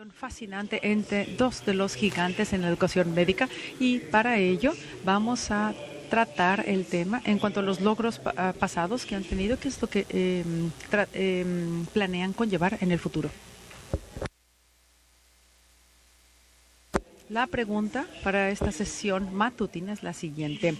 Fascinante entre dos de los gigantes en la educación médica y para ello vamos a tratar el tema en cuanto a los logros pasados que han tenido, qué es lo que planean conllevar en el futuro. La pregunta para esta sesión matutina es la siguiente.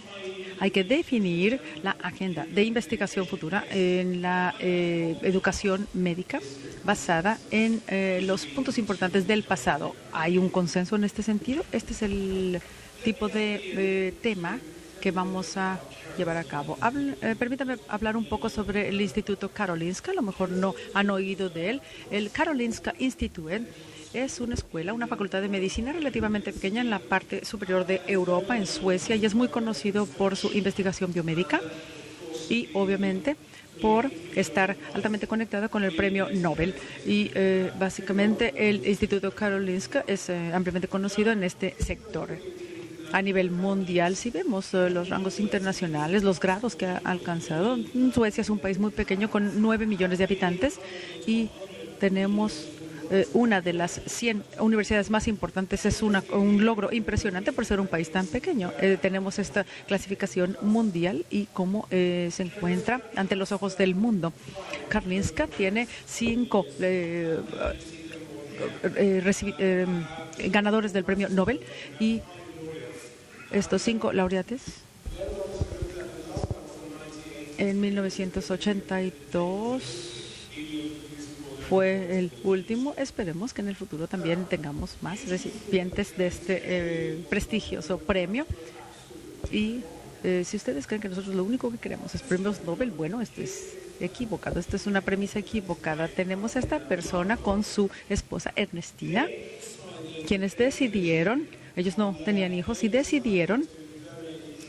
Hay que definir la agenda de investigación futura en la educación médica basada en los puntos importantes del pasado. ¿Hay un consenso en este sentido? Este es el tipo de tema que vamos a llevar a cabo. Permítame hablar un poco sobre el Instituto Karolinska. A lo mejor no han oído de él. El Karolinska Institute es una escuela, una facultad de medicina relativamente pequeña en la parte superior de Europa, en Suecia, y es muy conocido por su investigación biomédica y, obviamente, por estar altamente conectada con el premio Nobel. Y básicamente el Instituto Karolinska es ampliamente conocido en este sector. A nivel mundial, si vemos los rangos internacionales, los grados que ha alcanzado, Suecia es un país muy pequeño con 9 millones de habitantes y tenemos una de las 100 universidades más importantes. Es un logro impresionante por ser un país tan pequeño. Tenemos esta clasificación mundial y cómo se encuentra ante los ojos del mundo. Karolinska tiene 5 ganadores del premio Nobel y estos 5 laureates. En 1982 fue el último. Esperemos que en el futuro también tengamos más recipientes de este prestigioso premio. Y si ustedes creen que nosotros lo único que queremos es premios Nobel, bueno, esto es equivocado. Esto es una premisa equivocada. Tenemos a esta persona con su esposa Ernestina, quienes decidieron, ellos no tenían hijos, y decidieron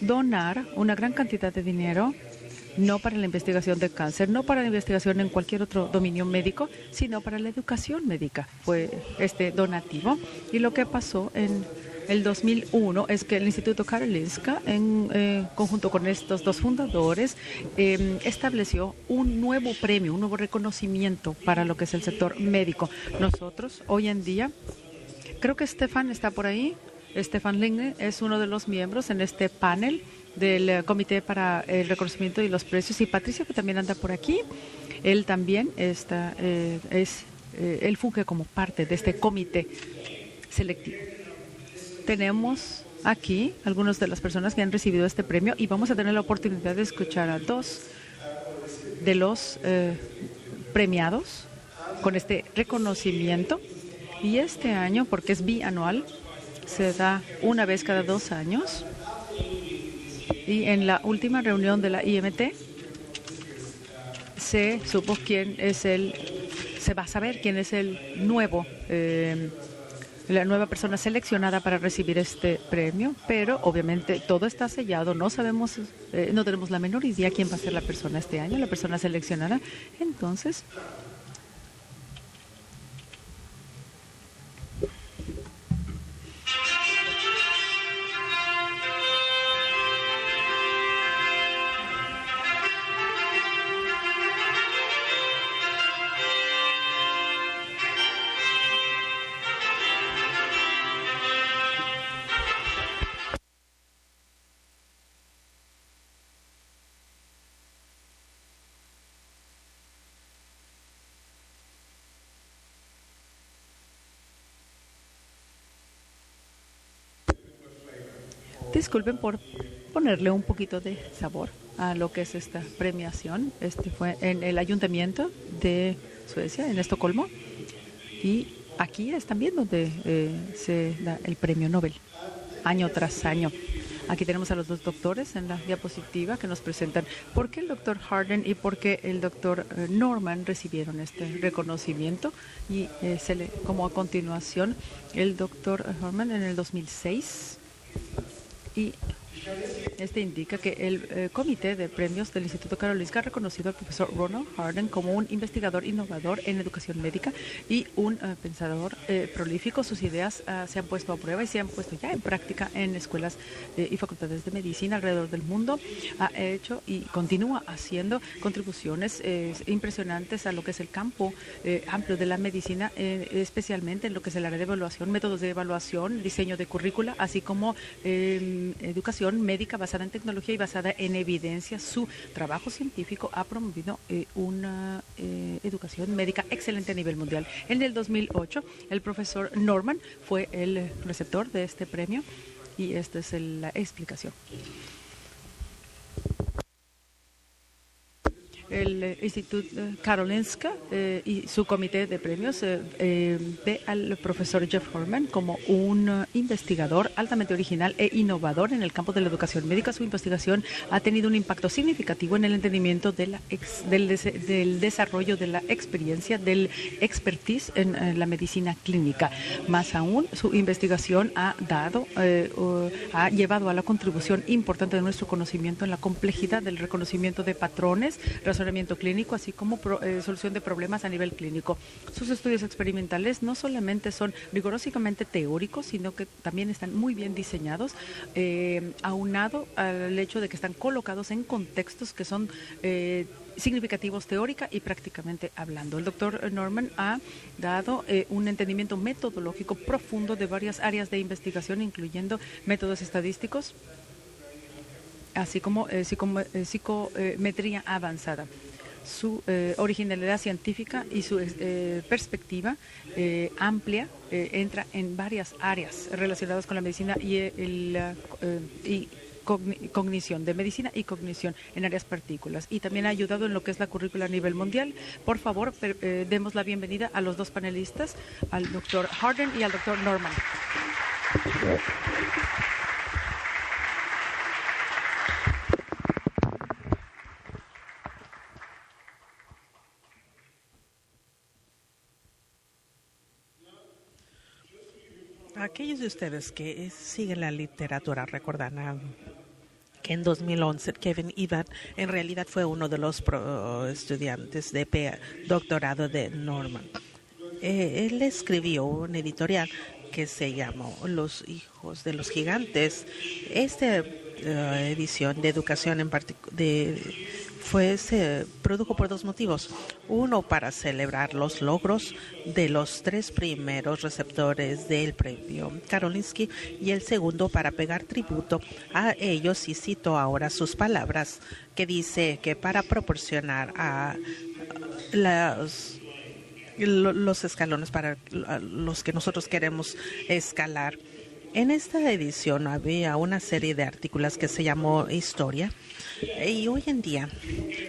donar una gran cantidad de dinero, no para la investigación de cáncer, no para la investigación en cualquier otro dominio médico, sino para la educación médica. Fue este donativo. Y lo que pasó en el 2001 es que el Instituto Karolinska, en conjunto con estos dos fundadores, estableció un nuevo premio, un nuevo reconocimiento para lo que es el sector médico. Nosotros, hoy en día, creo que Stefan está por ahí. Stefan Linge es uno de los miembros en este panel del Comité para el Reconocimiento y los Precios, y Patricia, que también anda por aquí. Él también está, él funge como parte de este comité selectivo. Tenemos aquí algunas de las personas que han recibido este premio y vamos a tener la oportunidad de escuchar a 2 de los premiados con este reconocimiento. Y este año, porque es bianual, se da una vez cada 2 años. Y en la última reunión de la IMT se supo se va a saber quién es el nuevo, la nueva persona seleccionada para recibir este premio, pero obviamente todo está sellado, no sabemos, no tenemos la menor idea quién va a ser la persona este año, la persona seleccionada. Entonces, disculpen por ponerle un poquito de sabor a lo que es esta premiación. Este fue en el Ayuntamiento de Suecia, en Estocolmo, y aquí es también donde se da el premio Nobel, año tras año. Aquí tenemos a los 2 doctores en la diapositiva que nos presentan por qué el doctor Harden y por qué el doctor Norman recibieron este reconocimiento. Y como a continuación, el doctor Harman en el 2006 y Este indica que el Comité de Premios del Instituto Karolinska ha reconocido al profesor Ronald Harden como un investigador innovador en educación médica y un pensador prolífico. Sus ideas se han puesto a prueba y se han puesto ya en práctica en escuelas y facultades de medicina alrededor del mundo. Ha hecho y continúa haciendo contribuciones impresionantes a lo que es el campo amplio de la medicina, especialmente en lo que es el área de evaluación, métodos de evaluación, diseño de currícula, así como educación médica basada en tecnología y basada en evidencia. Su trabajo científico ha promovido una educación médica excelente a nivel mundial. En el 2008, el profesor Norman fue el receptor de este premio y esta es la explicación. El Instituto Karolinska y su comité de premios ve al profesor Jeff Horman como un investigador altamente original e innovador en el campo de la educación médica. Su investigación ha tenido un impacto significativo en el entendimiento de del desarrollo de la experiencia, del expertise en la medicina clínica. Más aún, su investigación ha llevado a la contribución importante de nuestro conocimiento en la complejidad del reconocimiento de patrones, razonamiento clínico, así como solución de problemas a nivel clínico. Sus estudios experimentales no solamente son rigurosamente teóricos, sino que también están muy bien diseñados, aunado al hecho de que están colocados en contextos que son significativos teórica y prácticamente hablando. El doctor Norman ha dado un entendimiento metodológico profundo de varias áreas de investigación, incluyendo métodos estadísticos, así como psicometría avanzada. Su originalidad científica y su perspectiva amplia entra en varias áreas relacionadas con la medicina y cognición, de medicina y cognición en áreas partículas. Y también ha ayudado en lo que es la currícula a nivel mundial. Por favor, demos la bienvenida a los dos panelistas, al doctor Harden y al doctor Norman. Aquellos de ustedes que siguen la literatura recordarán que en 2011 Kevin Evan en realidad fue uno de los estudiantes de doctorado de Norman. Él escribió un editorial que se llamó Los hijos de los gigantes. Esta edición de educación se produjo por dos motivos. Uno, para celebrar los logros de los tres primeros receptores del premio Karolinska, y el segundo, para pegar tributo a ellos, y cito ahora sus palabras, que dice que para proporcionar a los escalones para los que nosotros queremos escalar. En esta edición había una serie de artículos que se llamó Historia, y hoy en día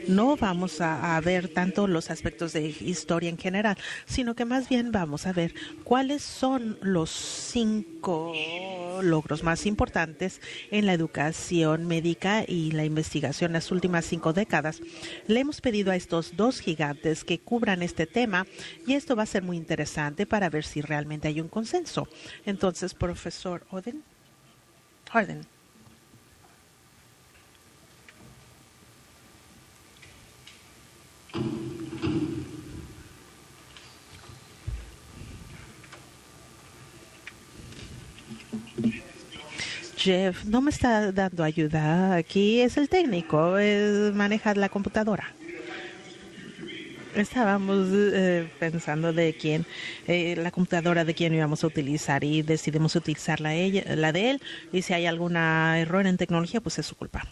no vamos a ver tanto los aspectos de historia en general, sino que más bien vamos a ver cuáles son los 5 logros más importantes en la educación médica y la investigación en las últimas 5 décadas. Le hemos pedido a estos dos gigantes que cubran este tema, y esto va a ser muy interesante para ver si realmente hay un consenso. Entonces, profesor Harden. Jeff no me está dando ayuda. Aquí es el técnico, maneja la computadora. Estábamos pensando de quién, la computadora de quién íbamos a utilizar, y decidimos utilizar la de él, y si hay algún error en tecnología, pues es su culpa.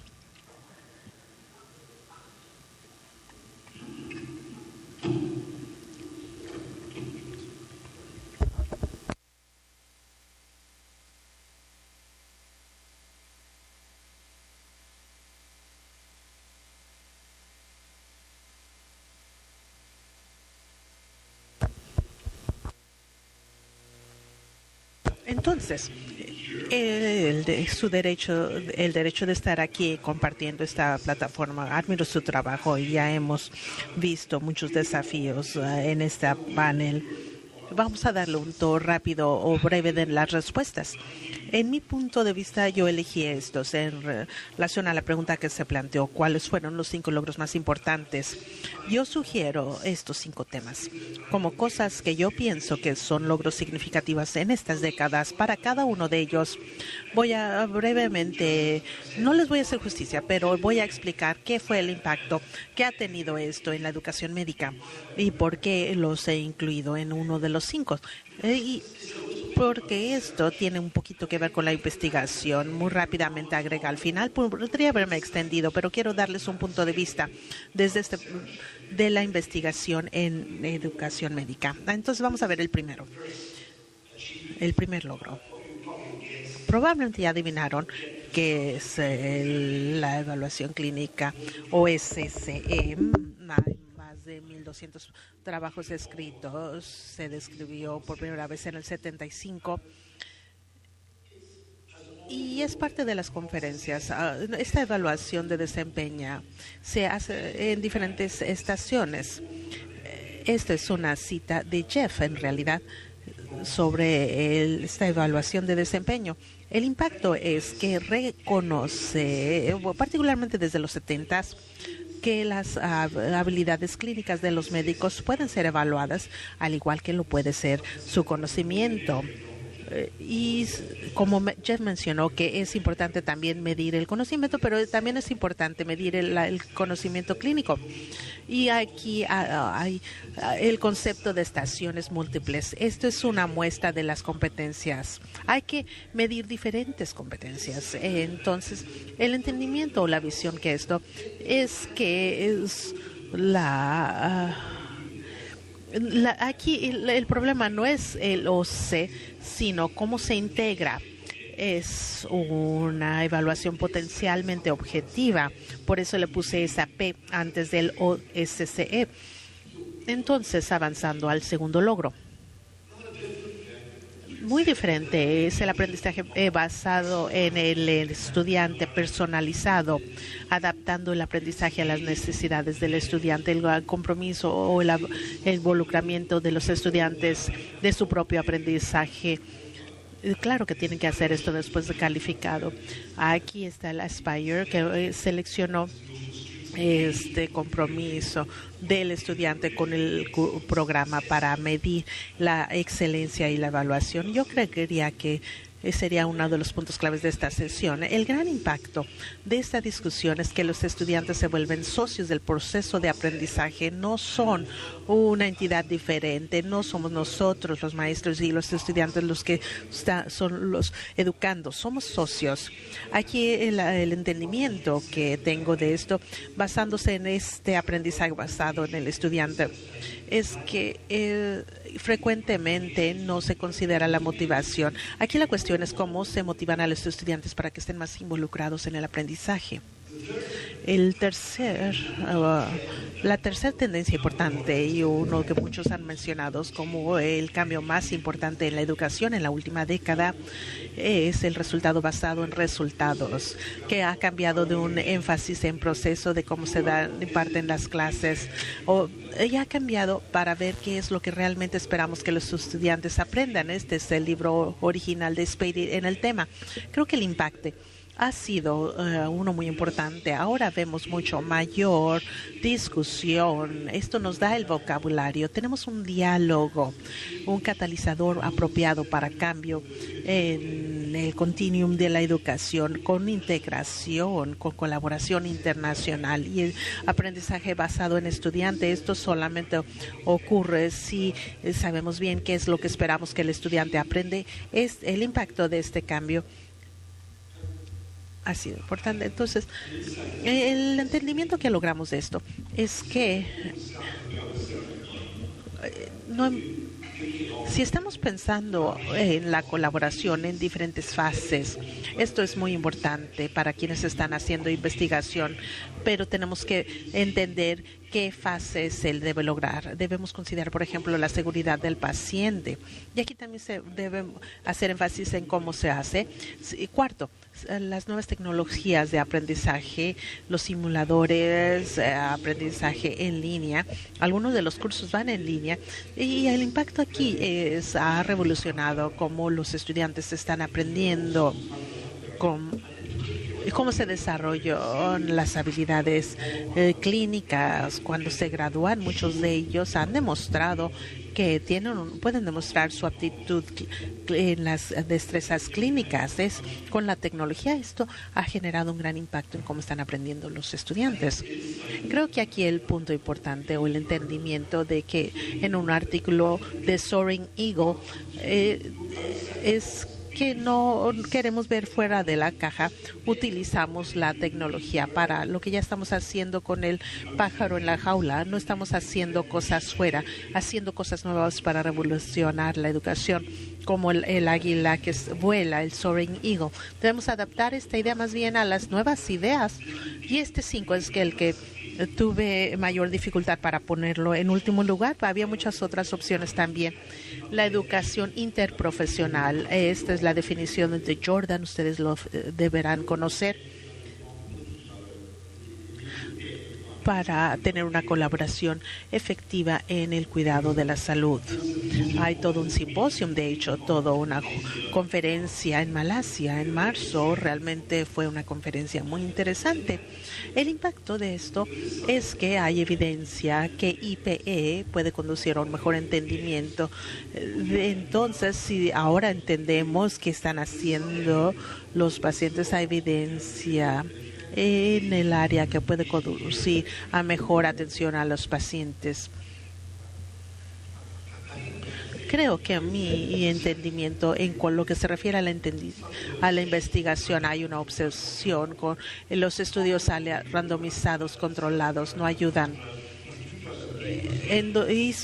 Entonces, el derecho de estar aquí compartiendo esta plataforma, admiro su trabajo, y ya hemos visto muchos desafíos en este panel. Vamos a darle un tour rápido o breve de las respuestas. En mi punto de vista, yo elegí estos en relación a la pregunta que se planteó, ¿cuáles fueron los 5 logros más importantes? Yo sugiero estos 5 temas como cosas que yo pienso que son logros significativos en estas décadas. Para cada uno de ellos, voy a brevemente, no les voy a hacer justicia, pero voy a explicar qué fue el impacto que ha tenido esto en la educación médica y por qué los he incluido en uno de los 5. Y porque esto tiene un poquito que ver con la investigación. Muy rápidamente agrega al final, podría haberme extendido, pero quiero darles un punto de vista desde de la investigación en educación médica. Entonces vamos a ver el primero. El primer logro. Probablemente ya adivinaron que es la evaluación clínica OSCE. Más de 1,200 trabajos escritos. Se describió por primera vez en el 75. Y es parte de las conferencias. Esta evaluación de desempeño se hace en diferentes estaciones. Esta es una cita de Jeff, en realidad, sobre esta evaluación de desempeño. El impacto es que reconoce, particularmente desde los 70s, que las habilidades clínicas de los médicos pueden ser evaluadas, al igual que lo puede ser su conocimiento. Y como Jeff mencionó, que es importante también medir el conocimiento, pero también es importante medir el conocimiento clínico. Y aquí hay el concepto de estaciones múltiples. Esto es una muestra de las competencias. Hay que medir diferentes competencias. Entonces, el entendimiento o la visión que esto es que es aquí el problema no es el OC, sino cómo se integra. Es una evaluación potencialmente objetiva. Por eso le puse esa P antes del OSCE. Entonces, avanzando al segundo logro. Muy diferente es el aprendizaje basado en el estudiante, personalizado, adaptando el aprendizaje a las necesidades del estudiante, el compromiso o el involucramiento de los estudiantes de su propio aprendizaje. Claro que tienen que hacer esto después de calificado. Aquí está el Aspire, que seleccionó este compromiso del estudiante con el programa para medir la excelencia y la evaluación. Yo creería que sería uno de los puntos claves de esta sesión. El gran impacto de esta discusión es que los estudiantes se vuelven socios del proceso de aprendizaje. No son una entidad diferente, no somos nosotros los maestros y los estudiantes los que son los educandos, somos socios. Aquí el entendimiento que tengo de esto, basándose en este aprendizaje basado en el estudiante, es que frecuentemente no se considera la motivación. Aquí la cuestión es cómo se motivan a los estudiantes para que estén más involucrados en el aprendizaje. La tercera tendencia importante, y uno que muchos han mencionado como el cambio más importante en la educación en la última década, es el resultado basado en resultados, que ha cambiado de un énfasis en proceso de cómo se imparten las clases, y ha cambiado para ver qué es lo que realmente esperamos que los estudiantes aprendan. Este es el libro original de Spady en el tema. Creo que el impacto ha sido uno muy importante. Ahora vemos mucho mayor discusión. Esto nos da el vocabulario. Tenemos un diálogo, un catalizador apropiado para cambio en el continuum de la educación, con integración, con colaboración internacional y el aprendizaje basado en estudiante. Esto solamente ocurre si sabemos bien qué es lo que esperamos que el estudiante aprende. Es el impacto de este cambio ha sido importante. Entonces, el entendimiento que logramos de esto es que si estamos pensando en la colaboración en diferentes fases, esto es muy importante para quienes están haciendo investigación, pero tenemos que entender qué fases él debe lograr. Debemos considerar, por ejemplo, la seguridad del paciente. Y aquí también se debe hacer énfasis en cómo se hace. Y cuarto, las nuevas tecnologías de aprendizaje, los simuladores, aprendizaje en línea. Algunos de los cursos van en línea y el impacto aquí ha revolucionado cómo los estudiantes están aprendiendo, cómo se desarrollan las habilidades clínicas. Cuando se gradúan, muchos de ellos han demostrado que pueden demostrar su aptitud en las destrezas clínicas. Con la tecnología esto ha generado un gran impacto en cómo están aprendiendo los estudiantes. Creo que aquí el punto importante o el entendimiento de que en un artículo de Soaring Eagle es que no queremos ver fuera de la caja. Utilizamos la tecnología para lo que ya estamos haciendo con el pájaro en la jaula. No estamos haciendo cosas fuera, haciendo cosas nuevas para revolucionar la educación, como el águila que vuela, el Soaring Eagle. Debemos adaptar esta idea más bien a las nuevas ideas. Y este 5 es el que tuve mayor dificultad para ponerlo en último lugar. Había muchas otras opciones también. La educación interprofesional. Esta es la definición de Jordan. Ustedes lo deberán conocer. Para tener una colaboración efectiva en el cuidado de la salud. Hay todo un simposium, de hecho, toda una conferencia en Malasia en marzo. Realmente fue una conferencia muy interesante. El impacto de esto es que hay evidencia que IPE puede conducir a un mejor entendimiento. Entonces, si ahora entendemos qué están haciendo los pacientes, hay evidencia en el área que puede conducir a mejor atención a los pacientes. Creo que a mi entendimiento en lo que se refiere a la investigación hay una obsesión con los estudios randomizados, controlados, no ayudan. Estudié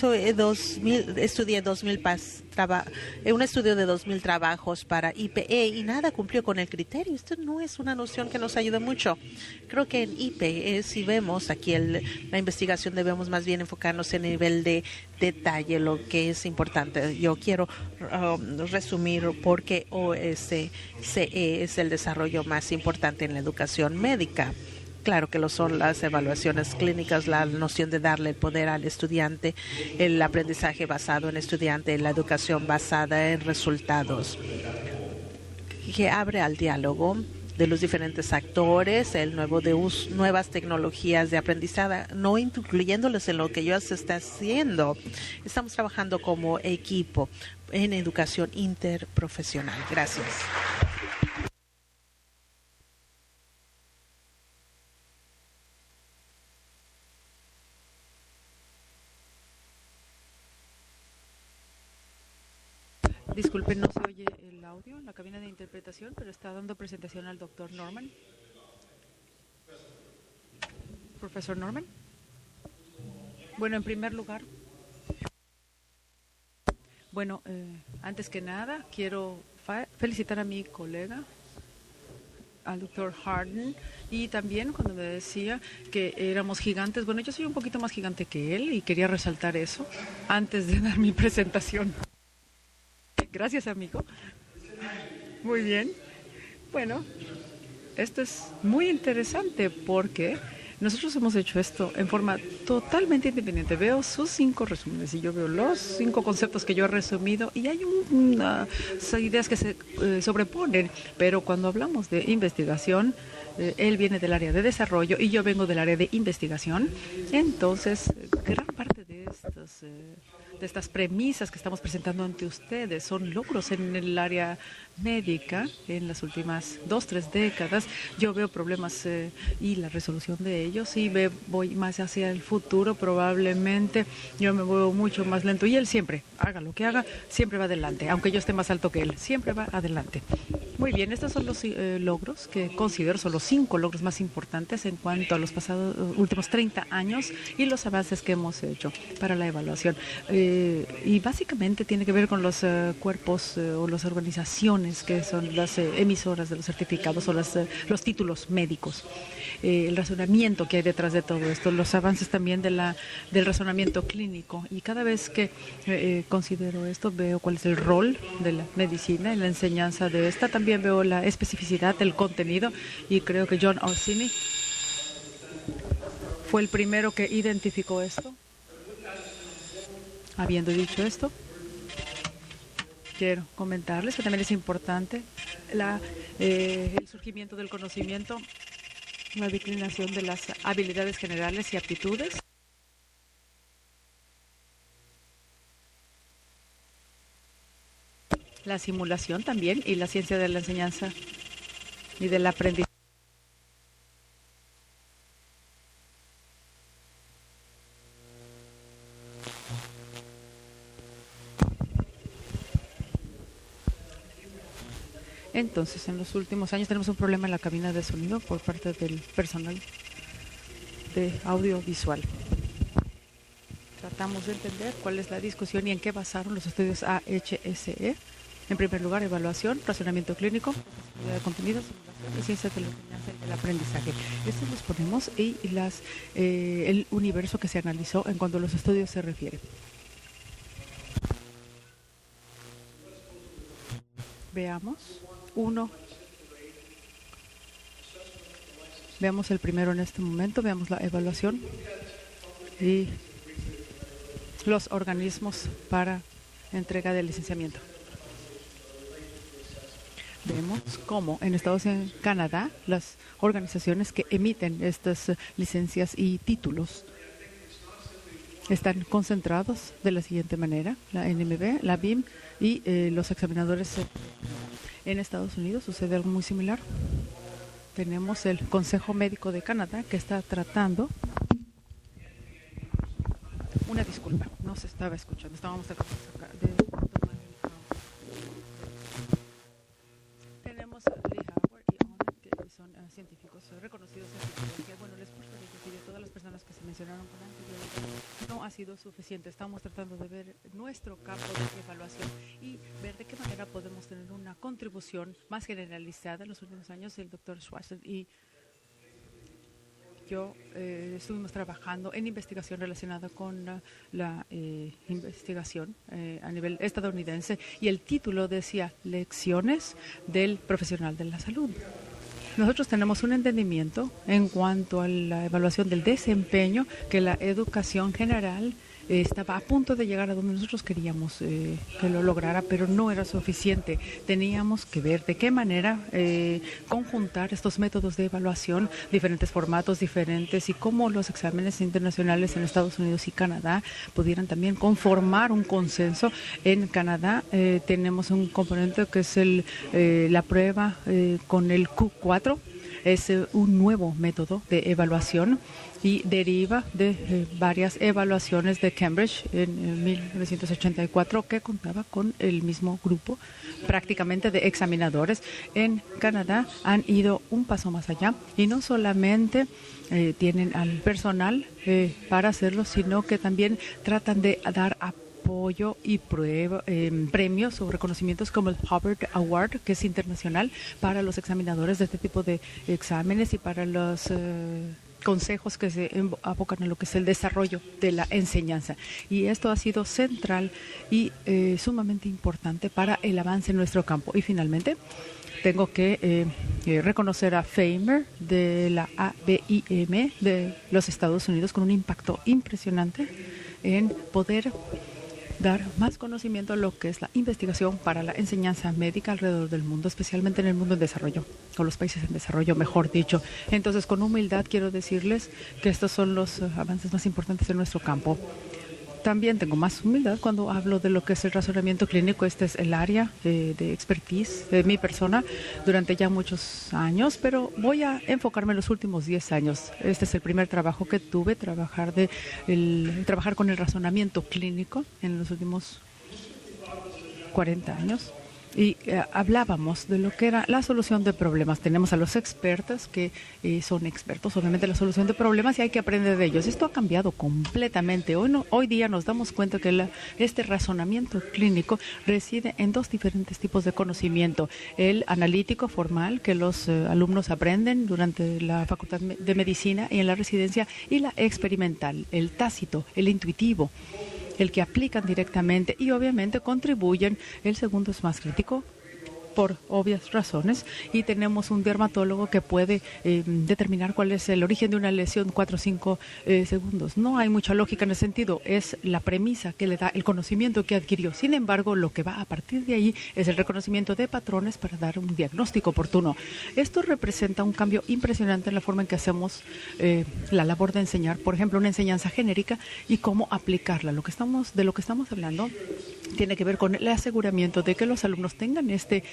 un estudio de 2,000 trabajos para IPE y nada cumplió con el criterio. Esto no es una noción que nos ayude mucho. Creo que en IPE, si vemos aquí la investigación, debemos más bien enfocarnos en el nivel de detalle, lo que es importante. Yo quiero resumir por qué OSCE es el desarrollo más importante en la educación médica. Claro que lo son las evaluaciones clínicas, la noción de darle el poder al estudiante, el aprendizaje basado en estudiante, la educación basada en resultados, que abre al diálogo de los diferentes actores, el nuevas tecnologías de aprendizaje, no incluyéndoles en lo que ya se está haciendo. Estamos trabajando como equipo en educación interprofesional. Gracias. Disculpen, no se oye el audio en la cabina de interpretación, pero está dando presentación al doctor Norman. Profesor Norman. Bueno, en primer lugar, antes que nada, quiero felicitar a mi colega, al doctor Harden, y también cuando me decía que éramos gigantes. Bueno, yo soy un poquito más gigante que él y quería resaltar eso antes de dar mi presentación. Gracias, amigo. Muy bien. Bueno, esto es muy interesante porque nosotros hemos hecho esto en forma totalmente independiente. Veo sus 5 resúmenes y yo veo los 5 conceptos que yo he resumido y hay unas ideas que se sobreponen. Pero cuando hablamos de investigación, él viene del área de desarrollo y yo vengo del área de investigación. Entonces, gran parte de estas premisas que estamos presentando ante ustedes son logros en el área médica en las últimas 2-3 décadas. Yo veo problemas y la resolución de ellos y voy más hacia el futuro. Probablemente yo me muevo mucho más lento y él siempre, haga lo que haga, siempre va adelante. Aunque yo esté más alto que él, siempre va adelante. Muy bien, estos son los logros que considero son los 5 logros más importantes en cuanto a los últimos 30 años y los avances que hemos hecho para la evaluación. Y básicamente tiene que ver con los cuerpos o las organizaciones que son las emisoras de los certificados o los títulos médicos. El razonamiento que hay detrás de todo esto, los avances también del razonamiento clínico. Y cada vez que considero esto, veo cuál es el rol de la medicina en la enseñanza de esta. También veo la especificidad del contenido y creo que John Orsini fue el primero que identificó esto. Habiendo dicho esto, quiero comentarles que también es importante el surgimiento del conocimiento, la declinación de las habilidades generales y aptitudes. La simulación también y la ciencia de la enseñanza y del aprendizaje. Entonces, en los últimos años tenemos un problema en la cabina de sonido por parte del personal de audiovisual. Tratamos de entender cuál es la discusión y en qué basaron los estudios AHSE. En primer lugar, evaluación, razonamiento clínico, de contenidos, simulación y ciencia de la enseñanza y del aprendizaje. Estos los ponemos y el universo que se analizó en cuanto a los estudios se refiere. Veamos Veamos el primero en este momento, veamos la evaluación y los organismos para entrega de licenciamiento. Vemos cómo en Estados Unidos y en Canadá las organizaciones que emiten estas licencias y títulos están concentrados de la siguiente manera: la NMB, la BIM y los examinadores. En Estados Unidos sucede algo muy similar. Tenemos el Consejo Médico de Canadá que está tratando. Una disculpa, no se estaba escuchando. Estábamos tratando de tomar Tenemos Lee Howard y Owen, que son científicos reconocidos en ciencia. Bueno, les gustaría decir de todas las personas que se mencionaron con anterioridad, no ha sido suficiente. Estamos tratando de ver nuestro campo de evaluación y ver de qué manera podemos tener una contribución más generalizada. En los últimos años, el doctor Schwarzer y yo estuvimos trabajando en investigación relacionada con la investigación a nivel estadounidense y el título decía Lecciones del profesional de la salud. Nosotros tenemos un entendimiento en cuanto a la evaluación del desempeño que la educación general estaba a punto de llegar a donde nosotros queríamos que lo lograra, pero no era suficiente. Teníamos que ver de qué manera conjuntar estos métodos de evaluación, diferentes formatos diferentes, y cómo los exámenes internacionales en Estados Unidos y Canadá pudieran también conformar un consenso. En Canadá tenemos un componente que es la prueba con el Q4. Es un nuevo método de evaluación y deriva de varias evaluaciones de Cambridge en 1984 que contaba con el mismo grupo prácticamente de examinadores. En Canadá han ido un paso más allá y no solamente tienen al personal para hacerlo, sino que también tratan de dar apoyo y premios o reconocimientos como el Hubbard Award, que es internacional para los examinadores de este tipo de exámenes y para los consejos que se abocan a lo que es el desarrollo de la enseñanza. Y esto ha sido central y sumamente importante para el avance en nuestro campo. Y finalmente, tengo que reconocer a Famer de la ABIM de los Estados Unidos con un impacto impresionante en poder dar más conocimiento a lo que es la investigación para la enseñanza médica alrededor del mundo, especialmente en el mundo en desarrollo, o los países en desarrollo, mejor dicho. Entonces, con humildad quiero decirles que estos son los avances más importantes en nuestro campo. También tengo más humildad cuando hablo de lo que es el razonamiento clínico. Este es el área de expertise de mi persona durante ya muchos años, pero voy a enfocarme en los últimos 10 años. Este es el primer trabajo que tuve, trabajar con el razonamiento clínico en los últimos 40 años. Y hablábamos de lo que era la solución de problemas. Tenemos a los expertos que son expertos, obviamente, en la solución de problemas y hay que aprender de ellos. Esto ha cambiado completamente. Hoy día nos damos cuenta que este razonamiento clínico reside en dos diferentes tipos de conocimiento. El analítico formal, que los alumnos aprenden durante la Facultad de Medicina y en la residencia, y la experimental, el tácito, el intuitivo, el que aplican directamente y obviamente contribuyen. El segundo es más crítico por obvias razones, y tenemos un dermatólogo que puede determinar cuál es el origen de una lesión 4 o 5 segundos. No hay mucha lógica en ese sentido, es la premisa que le da el conocimiento que adquirió. Sin embargo, lo que va a partir de ahí es el reconocimiento de patrones para dar un diagnóstico oportuno. Esto representa un cambio impresionante en la forma en que hacemos la labor de enseñar, por ejemplo, una enseñanza genérica y cómo aplicarla. De lo que estamos hablando tiene que ver con el aseguramiento de que los alumnos tengan este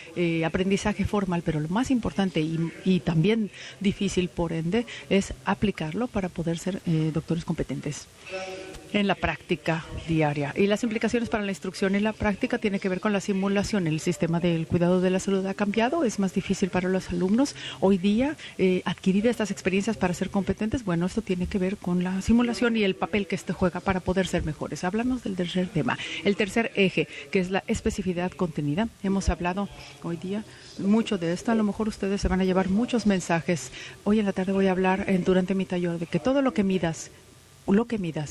aprendizaje formal, pero lo más importante y también difícil, por ende, es aplicarlo para poder ser doctores competentes en la práctica diaria. Y las implicaciones para la instrucción y la práctica tiene que ver con la simulación. El sistema del cuidado de la salud ha cambiado, es más difícil para los alumnos hoy día adquirir estas experiencias para ser competentes. Bueno, esto tiene que ver con la simulación y el papel que este juega para poder ser mejores. Hablamos del tercer tema, el tercer eje, que es la especificidad contenida. Hemos hablado hoy día mucho de esto. A lo mejor ustedes se van a llevar muchos mensajes. Hoy en la tarde voy a hablar durante mi taller de que todo lo que midas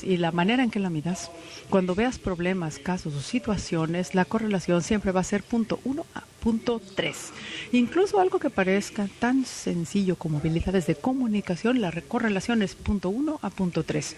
y la manera en que la midas, cuando veas problemas, casos o situaciones, la correlación siempre va a ser punto 1 a punto 3. Incluso algo que parezca tan sencillo como habilidades de comunicación, la correlación es punto 1 a punto 3.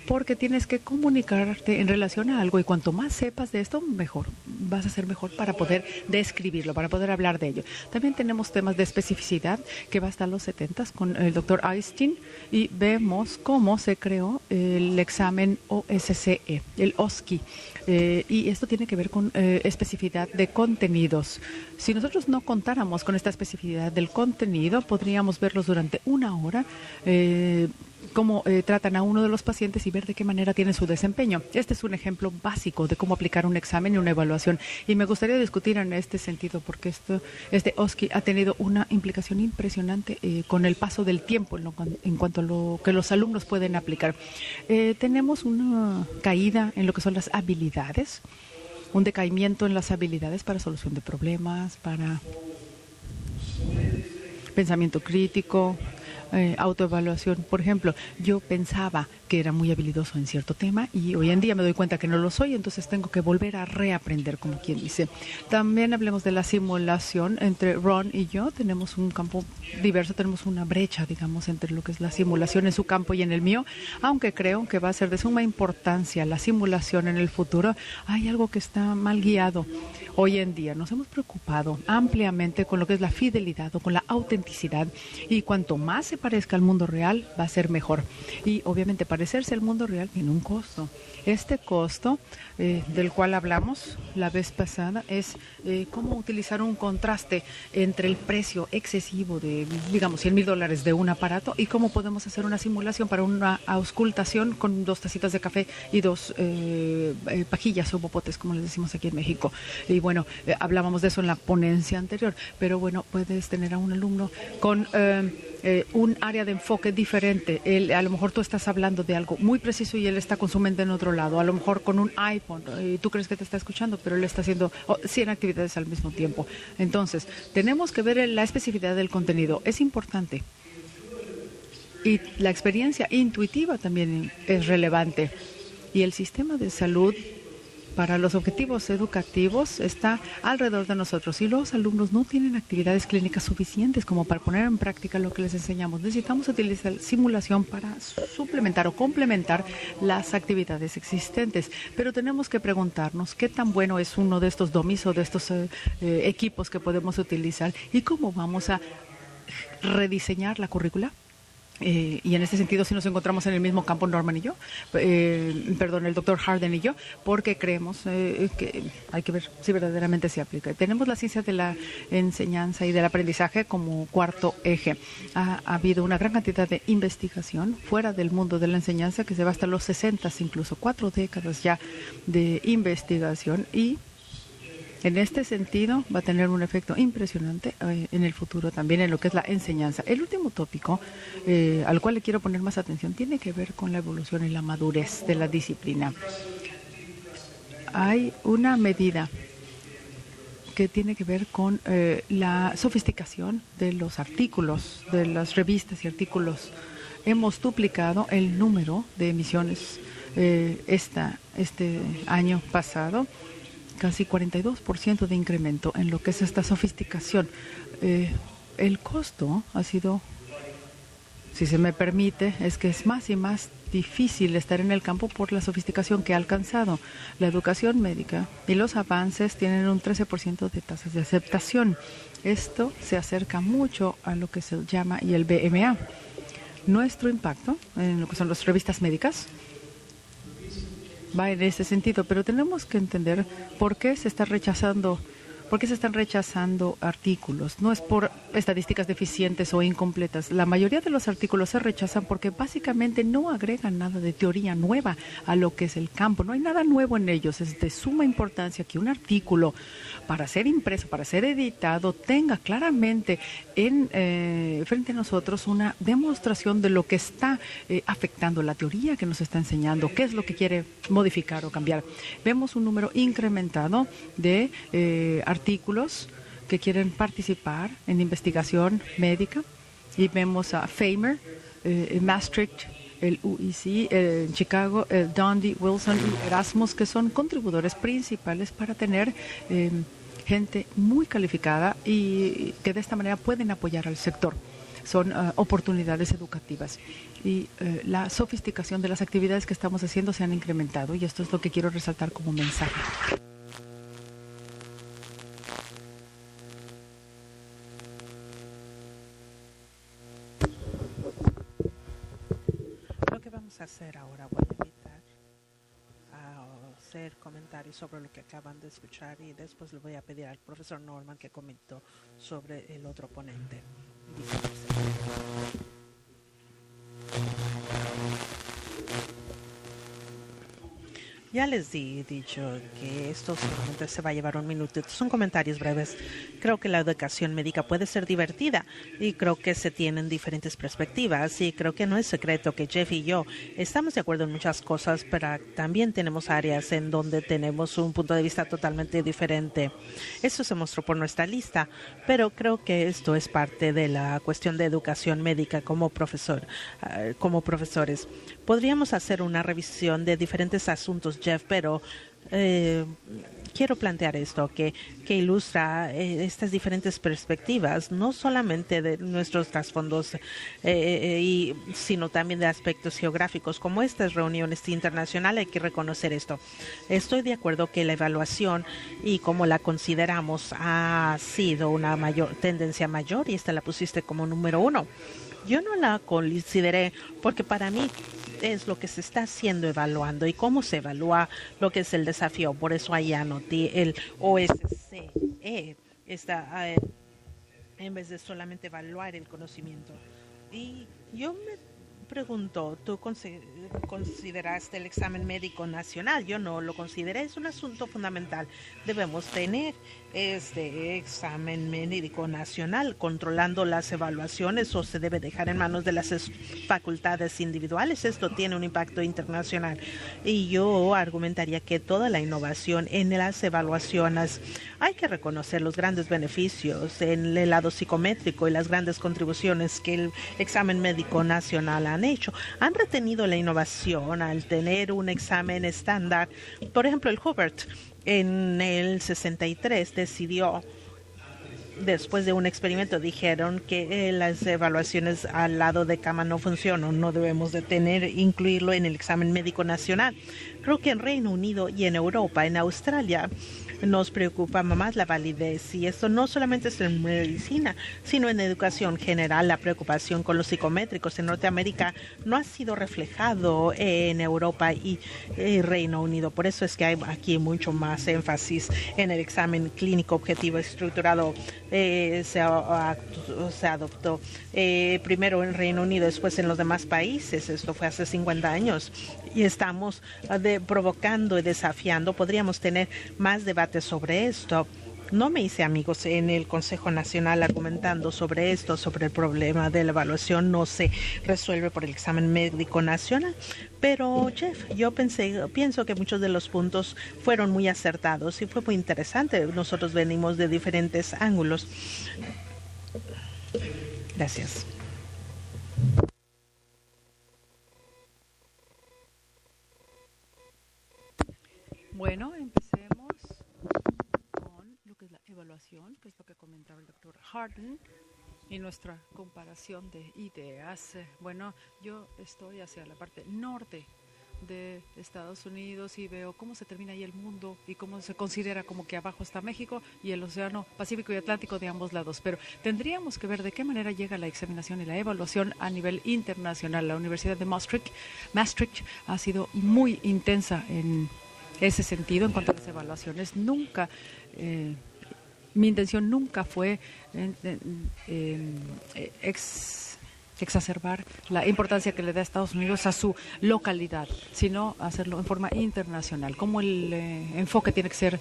Porque tienes que comunicarte en relación a algo y cuanto más sepas de esto, mejor. Vas a ser mejor para poder describirlo, para poder hablar de ello. También tenemos temas de especificidad que va hasta los 70 con el doctor Einstein y vemos cómo se creó el examen OSCE, el OSCE. Y esto tiene que ver con especificidad de contenidos. Si nosotros no contáramos con esta especificidad del contenido, podríamos verlos durante una hora, cómo tratan a uno de los pacientes y ver de qué manera tiene su desempeño. Este es un ejemplo básico de cómo aplicar un examen y una evaluación. Y me gustaría discutir en este sentido porque este OSCE ha tenido una implicación impresionante con el paso del tiempo en cuanto a lo que los alumnos pueden aplicar. Tenemos una caída en lo que son las habilidades, un decaimiento en las habilidades para solución de problemas, para pensamiento crítico, autoevaluación. Por ejemplo, yo pensaba que era muy habilidoso en cierto tema y hoy en día me doy cuenta que no lo soy, entonces tengo que volver a reaprender, como quien dice. También hablemos de la simulación. Entre Ron y yo tenemos un campo diverso, tenemos una brecha, digamos, entre lo que es la simulación en su campo y en el mío, aunque creo que va a ser de suma importancia la simulación en el futuro. Hay algo que está mal guiado hoy en día. Nos hemos preocupado ampliamente con lo que es la fidelidad o con la autenticidad, y cuanto más se parezca al mundo real, va a ser mejor. Y obviamente parecerse al mundo real tiene un costo. Este costo del cual hablamos la vez pasada es cómo utilizar un contraste entre el precio excesivo de, digamos, $100,000 de un aparato y cómo podemos hacer una simulación para una auscultación con 2 tacitas de café y 2 pajillas o popotes, como les decimos aquí en México. Y bueno, hablábamos de eso en la ponencia anterior, pero bueno, puedes tener a un alumno con un área de enfoque diferente. A lo mejor tú estás hablando de algo muy preciso y él está con su mente en otro lado. A lo mejor con un iPhone, tú crees que te está escuchando, pero él está haciendo 100 actividades al mismo tiempo. Entonces, tenemos que ver la especificidad del contenido. Es importante. Y la experiencia intuitiva también es relevante. Y el sistema de salud para los objetivos educativos está alrededor de nosotros. Y los alumnos no tienen actividades clínicas suficientes como para poner en práctica lo que les enseñamos. Necesitamos utilizar simulación para suplementar o complementar las actividades existentes. Pero tenemos que preguntarnos qué tan bueno es uno de estos dummies o de estos equipos que podemos utilizar y cómo vamos a rediseñar la currícula. Y en este sentido, si nos encontramos en el mismo campo, Norman y yo, el doctor Harden y yo, porque creemos que hay que ver si verdaderamente se aplica. Tenemos la ciencia de la enseñanza y del aprendizaje como cuarto eje. Ha habido una gran cantidad de investigación fuera del mundo de la enseñanza que se va hasta los 60, incluso 4 décadas ya de investigación, y En este sentido, va a tener un efecto impresionante en el futuro también en lo que es la enseñanza. El último tópico al cual le quiero poner más atención tiene que ver con la evolución y la madurez de la disciplina. Hay una medida que tiene que ver con la sofisticación de los artículos, de las revistas y artículos. Hemos duplicado el número de emisiones este año pasado, casi 42% de incremento en lo que es esta sofisticación. El costo ha sido, si se me permite, es que es más y más difícil estar en el campo por la sofisticación que ha alcanzado. La educación médica y los avances tienen un 13% de tasas de aceptación. Esto se acerca mucho a lo que se llama y el BMA. Nuestro impacto en lo que son las revistas médicas va en ese sentido, pero tenemos que entender por qué se están rechazando artículos. No es por estadísticas deficientes o incompletas. La mayoría de los artículos se rechazan porque básicamente no agregan nada de teoría nueva a lo que es el campo. No hay nada nuevo en ellos. Es de suma importancia que un artículo, para ser impreso, para ser editado, tenga claramente frente a nosotros una demostración de lo que está afectando la teoría que nos está enseñando, qué es lo que quiere modificar o cambiar. Vemos un número incrementado de artículos que quieren participar en investigación médica y vemos a Famer, Maastricht, el UEC, en Chicago, el Dundee, Wilson y Erasmus, que son contribuidores principales para tener gente muy calificada y que de esta manera pueden apoyar al sector. Son oportunidades educativas y la sofisticación de las actividades que estamos haciendo se han incrementado y esto es lo que quiero resaltar como mensaje. Lo que vamos a hacer ahora, voy a invitar a hacer comentarios sobre lo que acaban de escuchar y después le voy a pedir al profesor Norman que comentó sobre el otro ponente. Ya les he dicho que esto solamente se va a llevar un minuto. Estos son comentarios breves. Creo que la educación médica puede ser divertida y creo que se tienen diferentes perspectivas y creo que no es secreto que Jeff y yo estamos de acuerdo en muchas cosas, pero también tenemos áreas en donde tenemos un punto de vista totalmente diferente. Eso se mostró por nuestra lista, pero creo que esto es parte de la cuestión de educación médica como profesores. Podríamos hacer una revisión de diferentes asuntos, Jeff, pero quiero plantear esto que ilustra estas diferentes perspectivas, no solamente de nuestros trasfondos, sino también de aspectos geográficos. Como estas reuniones internacionales hay que reconocer esto. Estoy de acuerdo que la evaluación y como la consideramos ha sido una tendencia mayor y esta la pusiste como número 1. Yo no la consideré porque para mí es lo que se está haciendo evaluando y cómo se evalúa lo que es el desafío. Por eso ahí anoté el OSCE, en vez de solamente evaluar el conocimiento. Y yo me pregunto, ¿tú consideraste el examen médico nacional? Yo no lo consideré, es un asunto fundamental. Debemos tener este examen médico nacional controlando las evaluaciones o se debe dejar en manos de las facultades individuales. Esto tiene un impacto internacional y yo argumentaría que toda la innovación en las evaluaciones hay que reconocer los grandes beneficios en el lado psicométrico y las grandes contribuciones que el examen médico nacional han hecho. Han retenido la innovación al tener un examen estándar. Por ejemplo, el Hubert en el 63 decidió, después de un experimento, dijeron que las evaluaciones al lado de cama no funcionan, no debemos de incluirlo en el examen médico nacional. Creo que en Reino Unido y en Europa, en Australia, nos preocupa más la validez y esto no solamente es en medicina, sino en educación general. La preocupación con los psicométricos en Norteamérica no ha sido reflejado en Europa y Reino Unido. Por eso es que hay aquí mucho más énfasis en el examen clínico objetivo estructurado. Se adoptó primero en Reino Unido, después en los demás países. Esto fue hace 50 años y estamos provocando y desafiando. Podríamos tener más debate debate sobre esto. No me hice amigos en el Consejo Nacional argumentando sobre esto, sobre el problema de la evaluación no se resuelve por el examen médico nacional. Pero, Jeff, pienso que muchos de los puntos fueron muy acertados y fue muy interesante. Nosotros venimos de diferentes ángulos. Gracias. Bueno, empecemos con lo que es la evaluación, que es lo que comentaba el doctor Harden, y nuestra comparación de ideas. Bueno, yo estoy hacia la parte norte de Estados Unidos y veo cómo se termina ahí el mundo y cómo se considera como que abajo está México y el océano Pacífico y Atlántico de ambos lados. Pero tendríamos que ver de qué manera llega la examinación y la evaluación a nivel internacional. La Universidad de Maastricht ha sido muy intensa en ese sentido en cuanto a las evaluaciones. Mi intención nunca fue exacerbar la importancia que le da Estados Unidos a su localidad, sino hacerlo en forma internacional, como el enfoque tiene que ser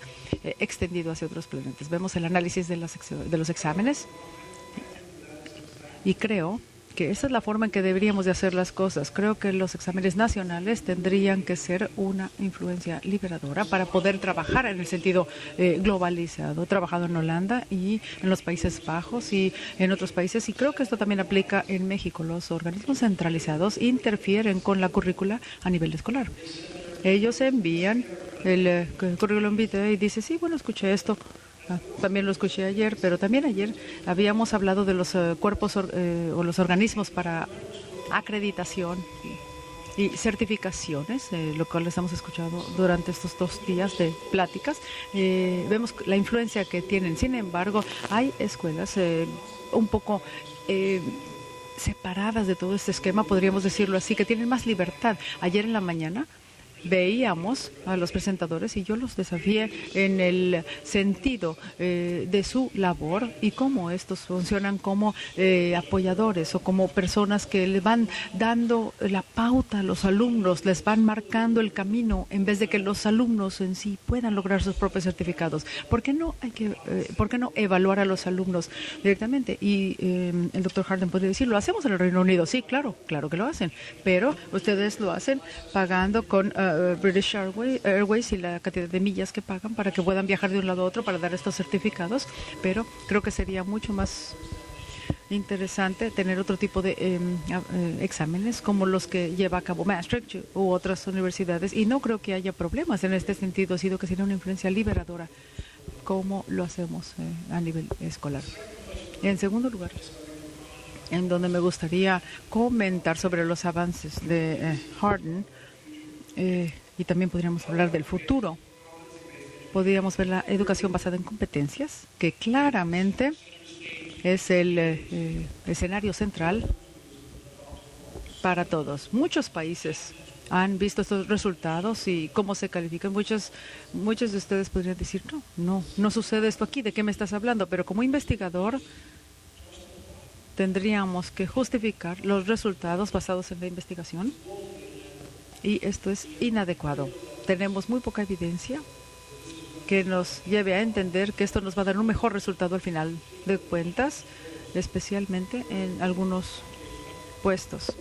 extendido hacia otros planetas. Vemos el análisis de los exámenes y creo que esa es la forma en que deberíamos de hacer las cosas. Creo que los exámenes nacionales tendrían que ser una influencia liberadora para poder trabajar en el sentido globalizado, trabajado en Holanda y en los Países Bajos y en otros países. Y creo que esto también aplica en México. Los organismos centralizados interfieren con la currícula a nivel escolar. Ellos envían el currículum vitae y dicen, sí, bueno, escuché esto. También lo escuché ayer, pero también ayer habíamos hablado de los cuerpos o los organismos para acreditación y certificaciones, lo cual estamos escuchando durante estos 2 días de pláticas. Vemos la influencia que tienen. Sin embargo, hay escuelas un poco separadas de todo este esquema, podríamos decirlo así, que tienen más libertad. Ayer en la mañana veíamos a los presentadores y yo los desafié en el sentido de su labor y cómo estos funcionan como apoyadores o como personas que le van dando la pauta a los alumnos, les van marcando el camino en vez de que los alumnos en sí puedan lograr sus propios certificados. ¿Por qué no evaluar a los alumnos directamente? Y el doctor Harden podría decir, ¿lo hacemos en el Reino Unido? Sí, claro que lo hacen, pero ustedes lo hacen pagando con British Airways y la cantidad de millas que pagan para que puedan viajar de un lado a otro para dar estos certificados, pero creo que sería mucho más interesante tener otro tipo de exámenes como los que lleva a cabo Maastricht u otras universidades, y no creo que haya problemas en este sentido, sino que sería una influencia liberadora como lo hacemos a nivel escolar. En segundo lugar, en donde me gustaría comentar sobre los avances de Harden, y también podríamos hablar del futuro. Podríamos ver la educación basada en competencias, que claramente es el escenario central para todos. Muchos países han visto estos resultados y cómo se califican. Muchos de ustedes podrían decir, no sucede esto aquí, ¿de qué me estás hablando? Pero como investigador tendríamos que justificar los resultados basados en la investigación. Y esto es inadecuado. Tenemos muy poca evidencia que nos lleve a entender que esto nos va a dar un mejor resultado al final de cuentas, especialmente en algunos puestos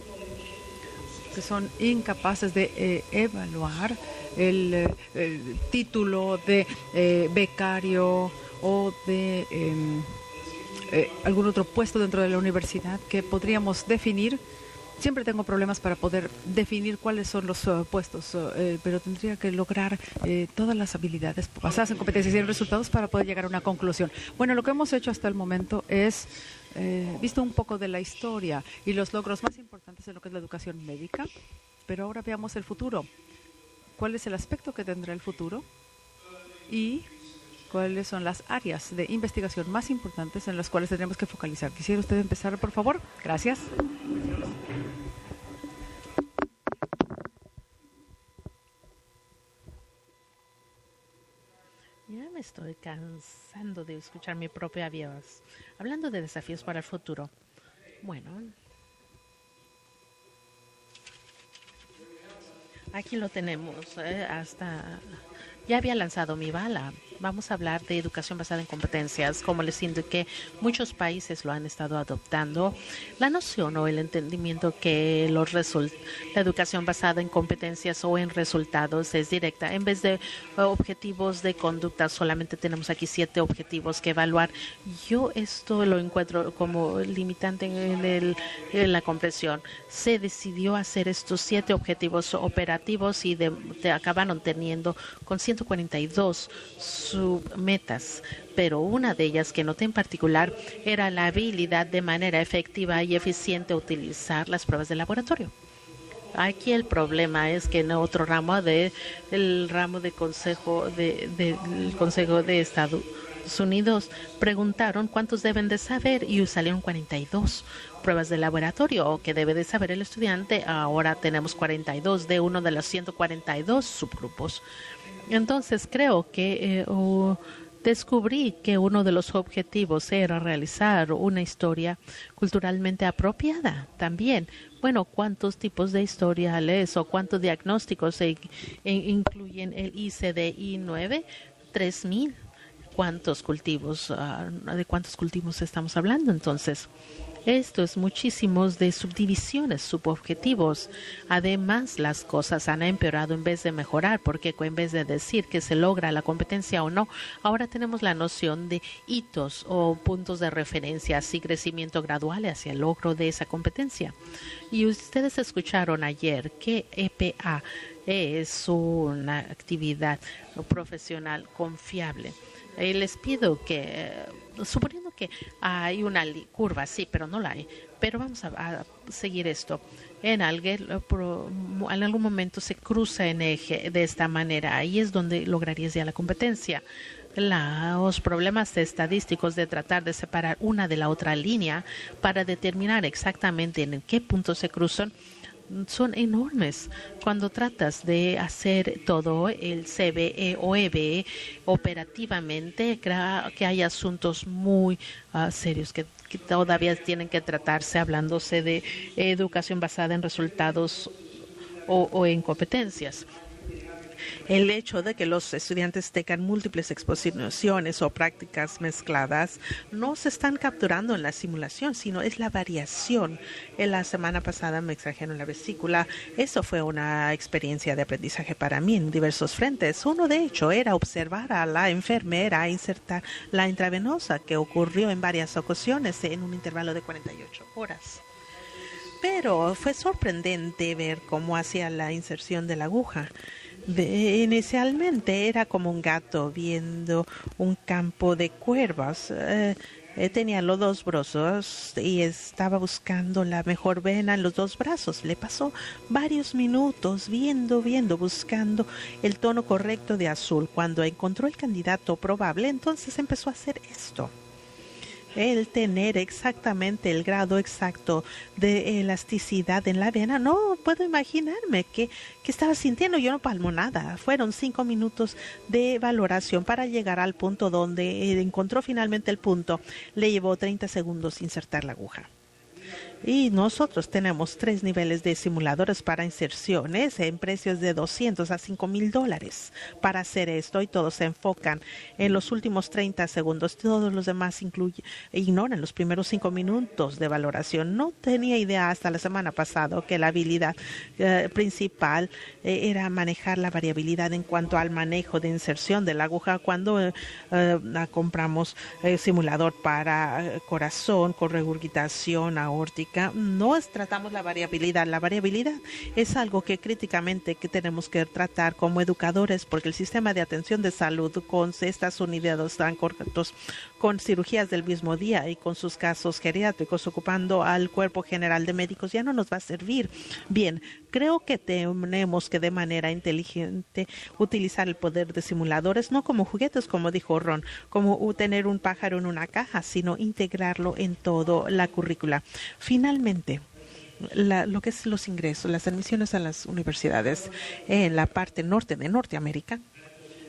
que son incapaces de evaluar el título de becario o de algún otro puesto dentro de la universidad que podríamos definir. Siempre tengo problemas para poder definir cuáles son los puestos, pero tendría que lograr todas las habilidades basadas en competencias y en resultados para poder llegar a una conclusión. Bueno, lo que hemos hecho hasta el momento es visto un poco de la historia y los logros más importantes en lo que es la educación médica, pero ahora veamos el futuro. ¿Cuál es el aspecto que tendrá el futuro? Y cuáles son las áreas de investigación más importantes en las cuales tendremos que focalizar. ¿Quisiera usted empezar, por favor? Gracias. Ya me estoy cansando de escuchar mi propia voz. Hablando de desafíos para el futuro. Bueno, aquí lo tenemos. Hasta Ya había lanzado mi bala. Vamos a hablar de educación basada en competencias. Como les indiqué, muchos países lo han estado adoptando. La noción o el entendimiento que la educación basada en competencias o en resultados es directa. En vez de objetivos de conducta, solamente tenemos aquí 7 objetivos que evaluar. Yo esto lo encuentro como limitante en la comprensión. Se decidió hacer estos 7 objetivos operativos y acabaron teniendo con 142 submetas, pero una de ellas que noté en particular era la habilidad de manera efectiva y eficiente utilizar las pruebas de laboratorio. Aquí el problema es que en otro ramo el ramo de consejo del Consejo de Estados Unidos preguntaron cuántos deben de saber y salieron 42 pruebas de laboratorio o que debe de saber el estudiante. Ahora tenemos 42 de uno de los 142 subgrupos. Entonces creo que descubrí que uno de los objetivos era realizar una historia culturalmente apropiada también. Bueno, ¿cuántos tipos de historiales o cuántos diagnósticos incluyen el ICD-9? 3,000. ¿De cuántos cultivos estamos hablando entonces? Esto es muchísimos de subdivisiones, subobjetivos. Además, las cosas han empeorado en vez de mejorar, porque en vez de decir que se logra la competencia o no, ahora tenemos la noción de hitos o puntos de referencia, así crecimiento gradual hacia el logro de esa competencia. Y ustedes escucharon ayer que EPA es una actividad profesional confiable. Les pido que, suponiendo que hay una curva, sí, pero no la hay, pero vamos a seguir esto. En algún momento se cruza en eje de esta manera, ahí es donde lograrías ya la competencia. Los problemas estadísticos de tratar de separar una de la otra línea para determinar exactamente en qué punto se cruzan son enormes. Cuando tratas de hacer todo el CBE o EBE operativamente, creo que hay asuntos muy serios que todavía tienen que tratarse, hablándose de educación basada en resultados o en competencias. El hecho de que los estudiantes tengan múltiples exposiciones o prácticas mezcladas no se están capturando en la simulación, sino es la variación. En la semana pasada me extrajeron la vesícula. Eso fue una experiencia de aprendizaje para mí en diversos frentes. Uno, de hecho, era observar a la enfermera insertar la intravenosa, que ocurrió en varias ocasiones en un intervalo de 48 horas. Pero fue sorprendente ver cómo hacía la inserción de la aguja. Inicialmente era como un gato viendo un campo de cuervas. Tenía los 2 brazos y estaba buscando la mejor vena en los 2 brazos. Le pasó varios minutos viendo, buscando el tono correcto de azul. Cuando encontró el candidato probable, entonces empezó a hacer esto. El tener exactamente el grado exacto de elasticidad en la vena, no puedo imaginarme qué estaba sintiendo. Yo no palmo nada. Fueron 5 minutos de valoración para llegar al punto donde encontró finalmente el punto. Le llevó 30 segundos insertar la aguja. Y nosotros tenemos 3 niveles de simuladores para inserciones en precios de $200 a $5,000 para hacer esto, y todos se enfocan en los últimos 30 segundos. Todos los demás ignoran los primeros 5 minutos de valoración. No tenía idea hasta la semana pasada que la habilidad principal era manejar la variabilidad en cuanto al manejo de inserción de la aguja. Cuando compramos simulador para corazón con regurgitación aórtica, no tratamos la variabilidad. La variabilidad es algo que críticamente tenemos que tratar como educadores, porque el sistema de atención de salud con estas unidades tan cortos, con cirugías del mismo día y con sus casos geriátricos ocupando al cuerpo general de médicos, ya no nos va a servir. Bien, creo que tenemos que de manera inteligente utilizar el poder de simuladores, no como juguetes, como dijo Ron, como tener un pájaro en una caja, sino integrarlo en toda la currícula. Finalmente, lo que es los ingresos, las admisiones a las universidades en la parte norte de Norteamérica,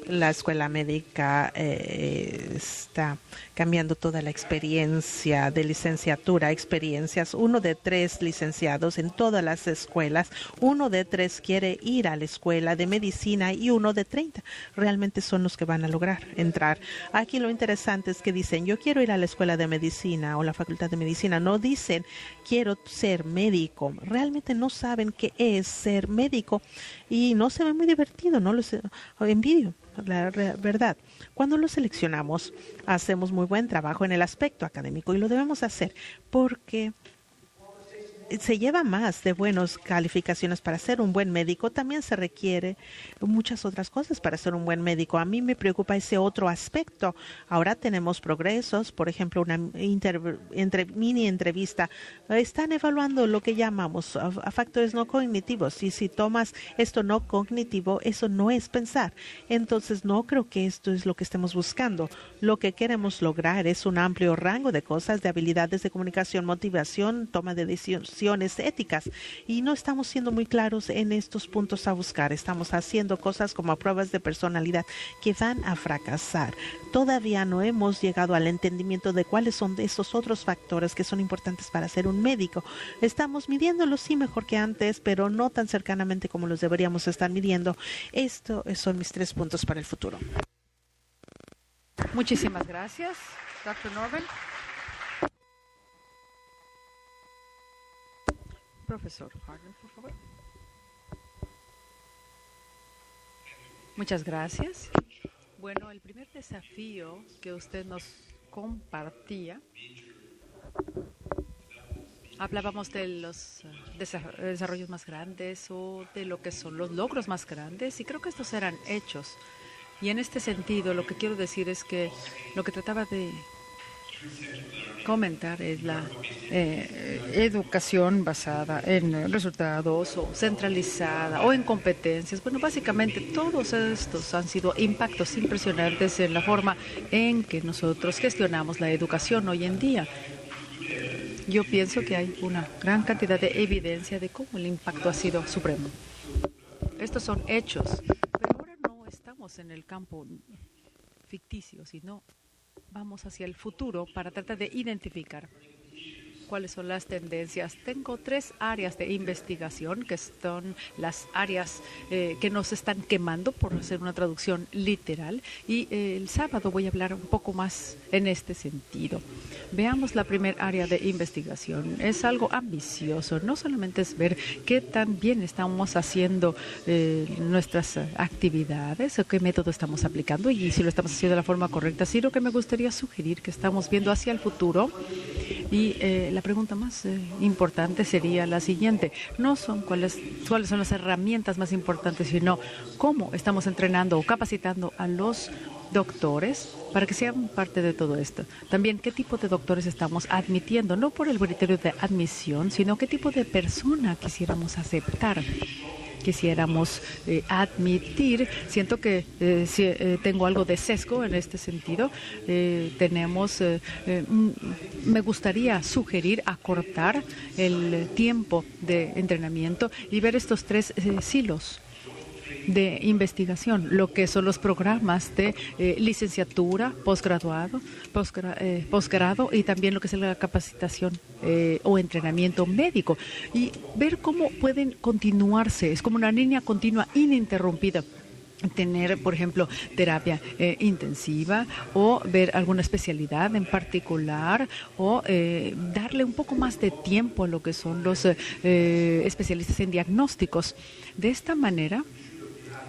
La escuela médica está cambiando toda la experiencia de licenciatura, experiencias. 1 de 3 licenciados en todas las escuelas, 1 de 3 quiere ir a la escuela de medicina y 1 de 30 realmente son los que van a lograr entrar. Aquí lo interesante es que dicen, yo quiero ir a la escuela de medicina o la facultad de medicina. No dicen, quiero ser médico. Realmente no saben qué es ser médico y no se ve muy divertido, no los envidio. La verdad, cuando lo seleccionamos, hacemos muy buen trabajo en el aspecto académico y lo debemos hacer porque se lleva más de buenas calificaciones para ser un buen médico. También se requiere muchas otras cosas para ser un buen médico. A mí me preocupa ese otro aspecto. Ahora tenemos progresos, por ejemplo, una mini entrevista. Están evaluando lo que llamamos a factores no cognitivos. Y si tomas esto no cognitivo, eso no es pensar. Entonces, no creo que esto es lo que estemos buscando. Lo que queremos lograr es un amplio rango de cosas, de habilidades de comunicación, motivación, toma de decisiones éticas, y no estamos siendo muy claros en estos puntos a buscar. Estamos haciendo cosas como pruebas de personalidad que van a fracasar. Todavía no hemos llegado al entendimiento de cuáles son esos otros factores que son importantes para ser un médico. Estamos midiéndolos sí mejor que antes, pero no tan cercanamente como los deberíamos estar midiendo. Estos son mis 3 puntos para el futuro. Muchísimas gracias, Dr. Norman. Profesor Harden, por favor. Muchas gracias. Bueno, el primer desafío que usted nos compartía, hablábamos de los desarrollos más grandes o de lo que son los logros más grandes, y creo que estos eran hechos. Y en este sentido, lo que quiero decir es que lo que trataba de comentar es la educación basada en resultados o centralizada o en competencias. Bueno, básicamente todos estos han sido impactos impresionantes en la forma en que nosotros gestionamos la educación hoy en día. Yo pienso que hay una gran cantidad de evidencia de cómo el impacto ha sido supremo. Estos son hechos, pero ahora no estamos en el campo ficticio, sino vamos hacia el futuro para tratar de identificar cuáles son las tendencias. Tengo 3 áreas de investigación que son las áreas que nos están quemando, por hacer una traducción literal, y el sábado voy a hablar un poco más en este sentido. Veamos la primera área de investigación. Es algo ambicioso, no solamente es ver qué tan bien estamos haciendo nuestras actividades o qué método estamos aplicando y si lo estamos haciendo de la forma correcta, sino que me gustaría sugerir que estamos viendo hacia el futuro. Y la pregunta más importante sería la siguiente. No son cuáles son las herramientas más importantes, sino cómo estamos entrenando o capacitando a los doctores para que sean parte de todo esto. También qué tipo de doctores estamos admitiendo, no por el criterio de admisión, sino qué tipo de persona quisiéramos aceptar, quisiéramos admitir. Siento que tengo algo de sesgo en este sentido. Me gustaría sugerir acortar el tiempo de entrenamiento y ver estos 3 silos de investigación, lo que son los programas de licenciatura, posgrado y también lo que es la capacitación o entrenamiento médico, y ver cómo pueden continuarse. Es como una línea continua ininterrumpida. Tener, por ejemplo, terapia intensiva o ver alguna especialidad en particular o darle un poco más de tiempo a lo que son los especialistas en diagnósticos. De esta manera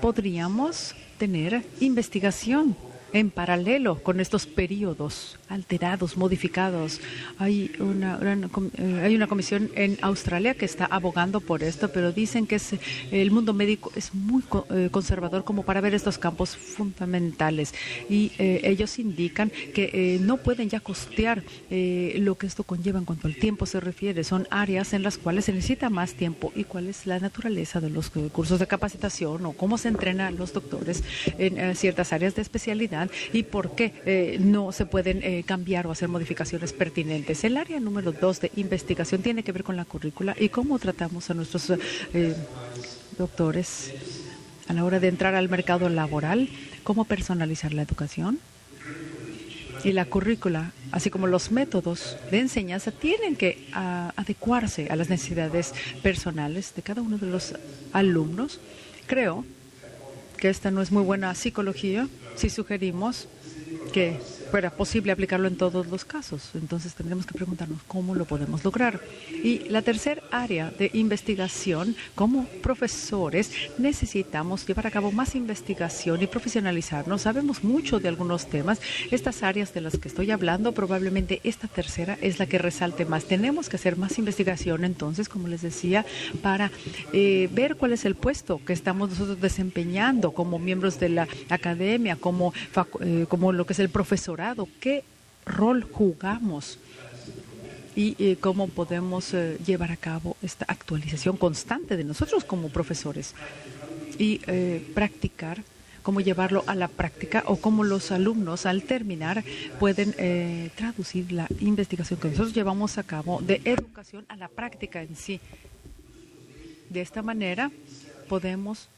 podríamos tener investigación en paralelo con estos periodos alterados, modificados. Hay una comisión en Australia que está abogando por esto, pero dicen que el mundo médico es muy conservador como para ver estos campos fundamentales, y ellos indican que no pueden ya costear lo que esto conlleva en cuanto al tiempo se refiere. Son áreas en las cuales se necesita más tiempo, y cuál es la naturaleza de los cursos de capacitación o cómo se entrenan a los doctores en ciertas áreas de especialidad y por qué no se pueden cambiar o hacer modificaciones pertinentes. El área número 2 de investigación tiene que ver con la currícula y cómo tratamos a nuestros doctores a la hora de entrar al mercado laboral, cómo personalizar la educación. Y la currícula, así como los métodos de enseñanza, tienen que adecuarse a las necesidades personales de cada uno de los alumnos. Creo que esta no es muy buena psicología si sugerimos que fuera posible aplicarlo en todos los casos. Entonces tendremos que preguntarnos cómo lo podemos lograr. Y la tercera área de investigación, como profesores, necesitamos llevar a cabo más investigación y profesionalizarnos. Sabemos mucho de algunos temas. Estas áreas de las que estoy hablando, probablemente esta tercera es la que resalte más. Tenemos que hacer más investigación, entonces, como les decía, para ver cuál es el puesto que estamos nosotros desempeñando como miembros de la academia, como lo que es el profesorado, qué rol jugamos y cómo podemos llevar a cabo esta actualización constante de nosotros como profesores y practicar, cómo llevarlo a la práctica o cómo los alumnos al terminar pueden traducir la investigación que nosotros llevamos a cabo de educación a la práctica en sí. De esta manera podemos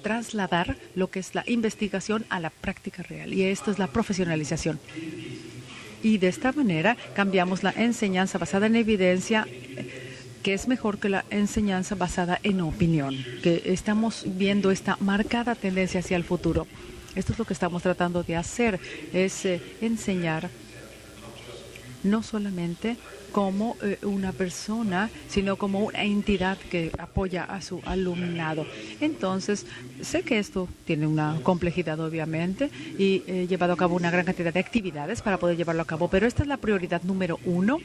trasladar lo que es la investigación a la práctica real, y esto es la profesionalización. Y de esta manera cambiamos la enseñanza basada en evidencia, que es mejor que la enseñanza basada en opinión, que estamos viendo esta marcada tendencia hacia el futuro. Esto es lo que estamos tratando de hacer, es enseñar no solamente como una persona, sino como una entidad que apoya a su alumnado. Entonces, sé que esto tiene una complejidad, obviamente, y he llevado a cabo una gran cantidad de actividades para poder llevarlo a cabo, pero esta es la prioridad número 1.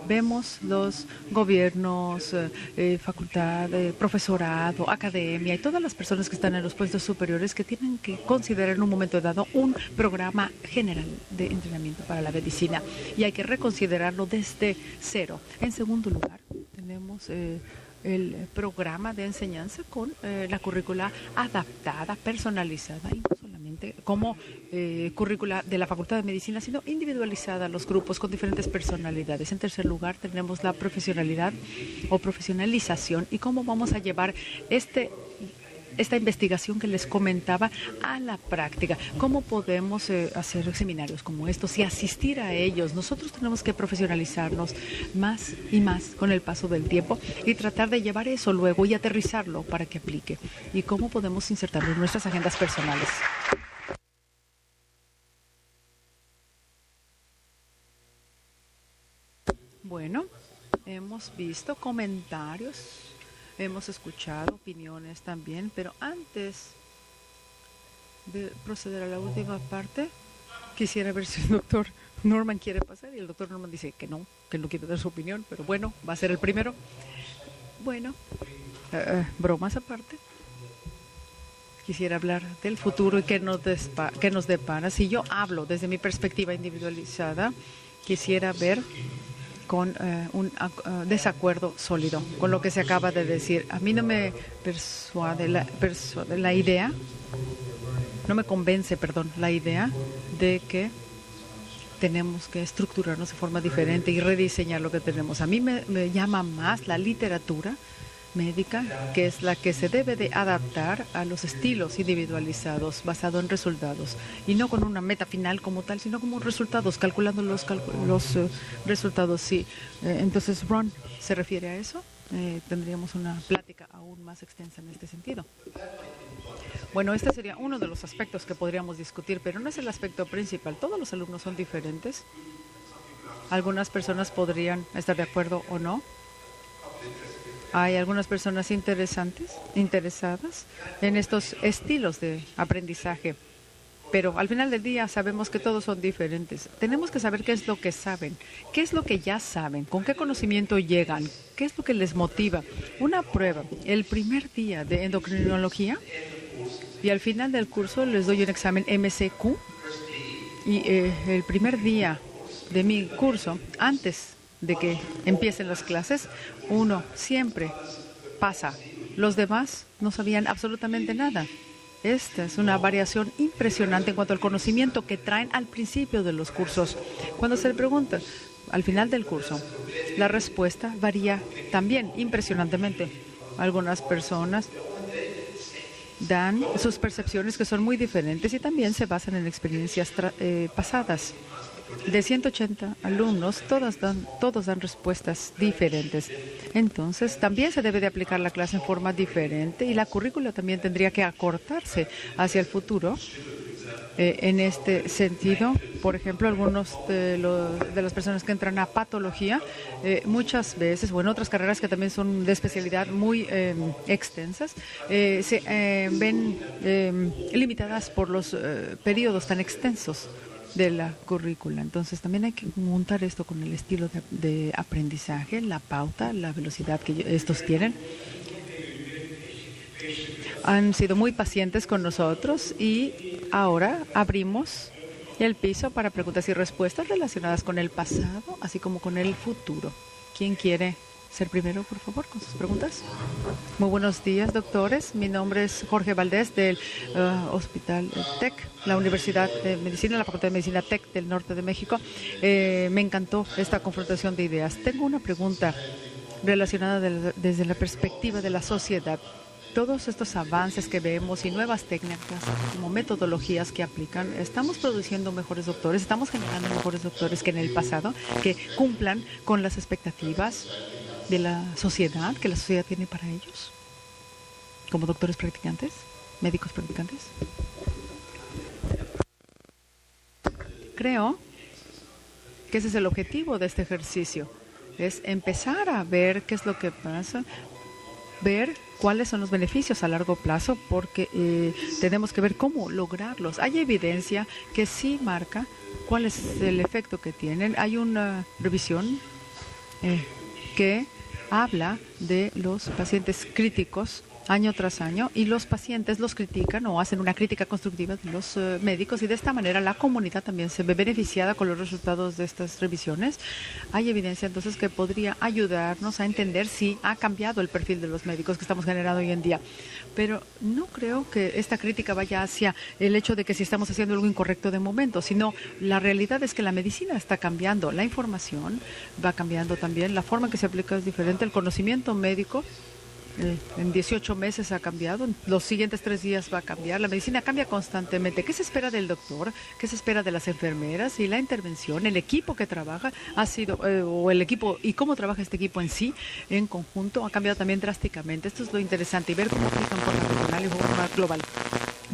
Vemos los gobiernos, facultad, profesorado, academia y todas las personas que están en los puestos superiores que tienen que considerar en un momento dado un programa general de entrenamiento para la medicina, y hay que reconsiderarlo desde cero. En segundo lugar, tenemos el programa de enseñanza con la currícula adaptada, personalizada, y no solamente como currícula de la Facultad de Medicina, sino individualizada a los grupos con diferentes personalidades. En tercer lugar, tenemos la profesionalidad o profesionalización y cómo vamos a llevar esta investigación que les comentaba a la práctica. ¿Cómo podemos hacer seminarios como estos y asistir a ellos? Nosotros tenemos que profesionalizarnos más y más con el paso del tiempo y tratar de llevar eso luego y aterrizarlo para que aplique. ¿Y cómo podemos insertarlo en nuestras agendas personales? Bueno, hemos visto comentarios. Hemos escuchado opiniones también, pero antes de proceder a la última parte, quisiera ver si el doctor Norman quiere pasar, y el doctor Norman dice que no quiere dar su opinión, pero bueno, va a ser el primero. Bueno, bromas aparte, quisiera hablar del futuro y qué nos depara. Si yo hablo desde mi perspectiva individualizada, quisiera ver con un desacuerdo sólido con lo que se acaba de decir. A mí no me persuade la idea, no me convence, la idea de que tenemos que estructurarnos de forma diferente y rediseñar lo que tenemos. A mí me llama más la literatura médica, que es la que se debe de adaptar a los estilos individualizados basado en resultados, y no con una meta final como tal, sino como resultados, calculando los resultados. Sí. Entonces, Ron, ¿se refiere a eso? Tendríamos una plática aún más extensa en este sentido. Bueno, este sería uno de los aspectos que podríamos discutir, pero no es el aspecto principal. Todos los alumnos son diferentes. Algunas personas podrían estar de acuerdo o no. Hay algunas personas interesadas en estos estilos de aprendizaje, pero al final del día sabemos que todos son diferentes. Tenemos que saber qué es lo que saben, qué es lo que ya saben, con qué conocimiento llegan, qué es lo que les motiva. Una prueba, el primer día de endocrinología, y al final del curso les doy un examen MCQ, y el primer día de mi curso, antes de que empiecen las clases, uno siempre pasa. Los demás no sabían absolutamente nada. Esta es una variación impresionante en cuanto al conocimiento que traen al principio de los cursos. Cuando se le pregunta al final del curso, la respuesta varía también impresionantemente. Algunas personas dan sus percepciones que son muy diferentes y también se basan en experiencias pasadas. De 180 alumnos, todos dan respuestas diferentes. Entonces, también se debe de aplicar la clase en forma diferente y la currícula también tendría que acortarse hacia el futuro. En este sentido, por ejemplo, algunos de las personas que entran a patología, muchas veces, o en otras carreras que también son de especialidad muy extensas, se ven limitadas por los periodos tan extensos de la currícula. Entonces también hay que montar esto con el estilo de aprendizaje, la pauta, la velocidad que estos tienen. Han sido muy pacientes con nosotros y ahora abrimos el piso para preguntas y respuestas relacionadas con el pasado, así como con el futuro. ¿Quién quiere ser primero, por favor, con sus preguntas? Muy buenos días, doctores. Mi nombre es Jorge Valdés del Hospital TEC, la Universidad de Medicina, la Facultad de Medicina TEC del Norte de México. Me encantó esta confrontación de ideas. Tengo una pregunta relacionada desde la perspectiva de la sociedad. Todos estos avances que vemos y nuevas técnicas como metodologías que aplican, estamos produciendo mejores doctores, estamos generando mejores doctores que en el pasado, que cumplan con las expectativas de la sociedad, que la sociedad tiene para ellos, como doctores practicantes, médicos practicantes. Creo que ese es el objetivo de este ejercicio, es empezar a ver qué es lo que pasa, ver cuáles son los beneficios a largo plazo, porque tenemos que ver cómo lograrlos. Hay evidencia que sí marca cuál es el efecto que tienen. Hay una revisión que habla de los pacientes críticos año tras año y los pacientes los critican o hacen una crítica constructiva de los médicos y de esta manera la comunidad también se ve beneficiada con los resultados de estas revisiones. Hay evidencia entonces que podría ayudarnos a entender si ha cambiado el perfil de los médicos que estamos generando hoy en día. Pero no creo que esta crítica vaya hacia el hecho de que si estamos haciendo algo incorrecto de momento, sino la realidad es que la medicina está cambiando, la información va cambiando también, la forma en que se aplica es diferente, el conocimiento médico en 18 meses ha cambiado, en los siguientes 3 días va a cambiar, la medicina cambia constantemente. ¿Qué se espera del doctor? ¿Qué se espera de las enfermeras? Y la intervención, el equipo que trabaja ha sido, o el equipo y cómo trabaja este equipo en sí, en conjunto, ha cambiado también drásticamente. Esto es lo interesante y ver cómo aplican forma regional y forma global.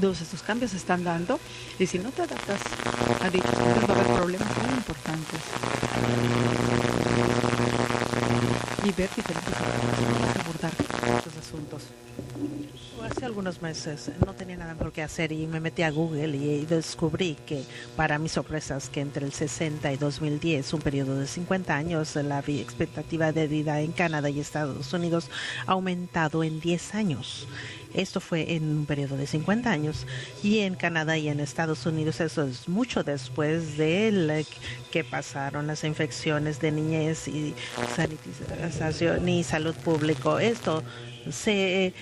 Todos estos cambios se están dando y si no te adaptas a dichos cambios va a haber problemas muy importantes. Y ver diferentes formas de abordar estos asuntos. Hace algunos meses no tenía nada mejor que hacer y me metí a Google y descubrí que, para mis sorpresas, que entre el 60 y 2010, un periodo de 50 años, la expectativa de vida en Canadá y Estados Unidos ha aumentado en 10 años. Esto fue en un periodo de 50 años y en Canadá y en Estados Unidos eso es mucho después de que pasaron las infecciones de niñez y sanitización y salud pública. Esto se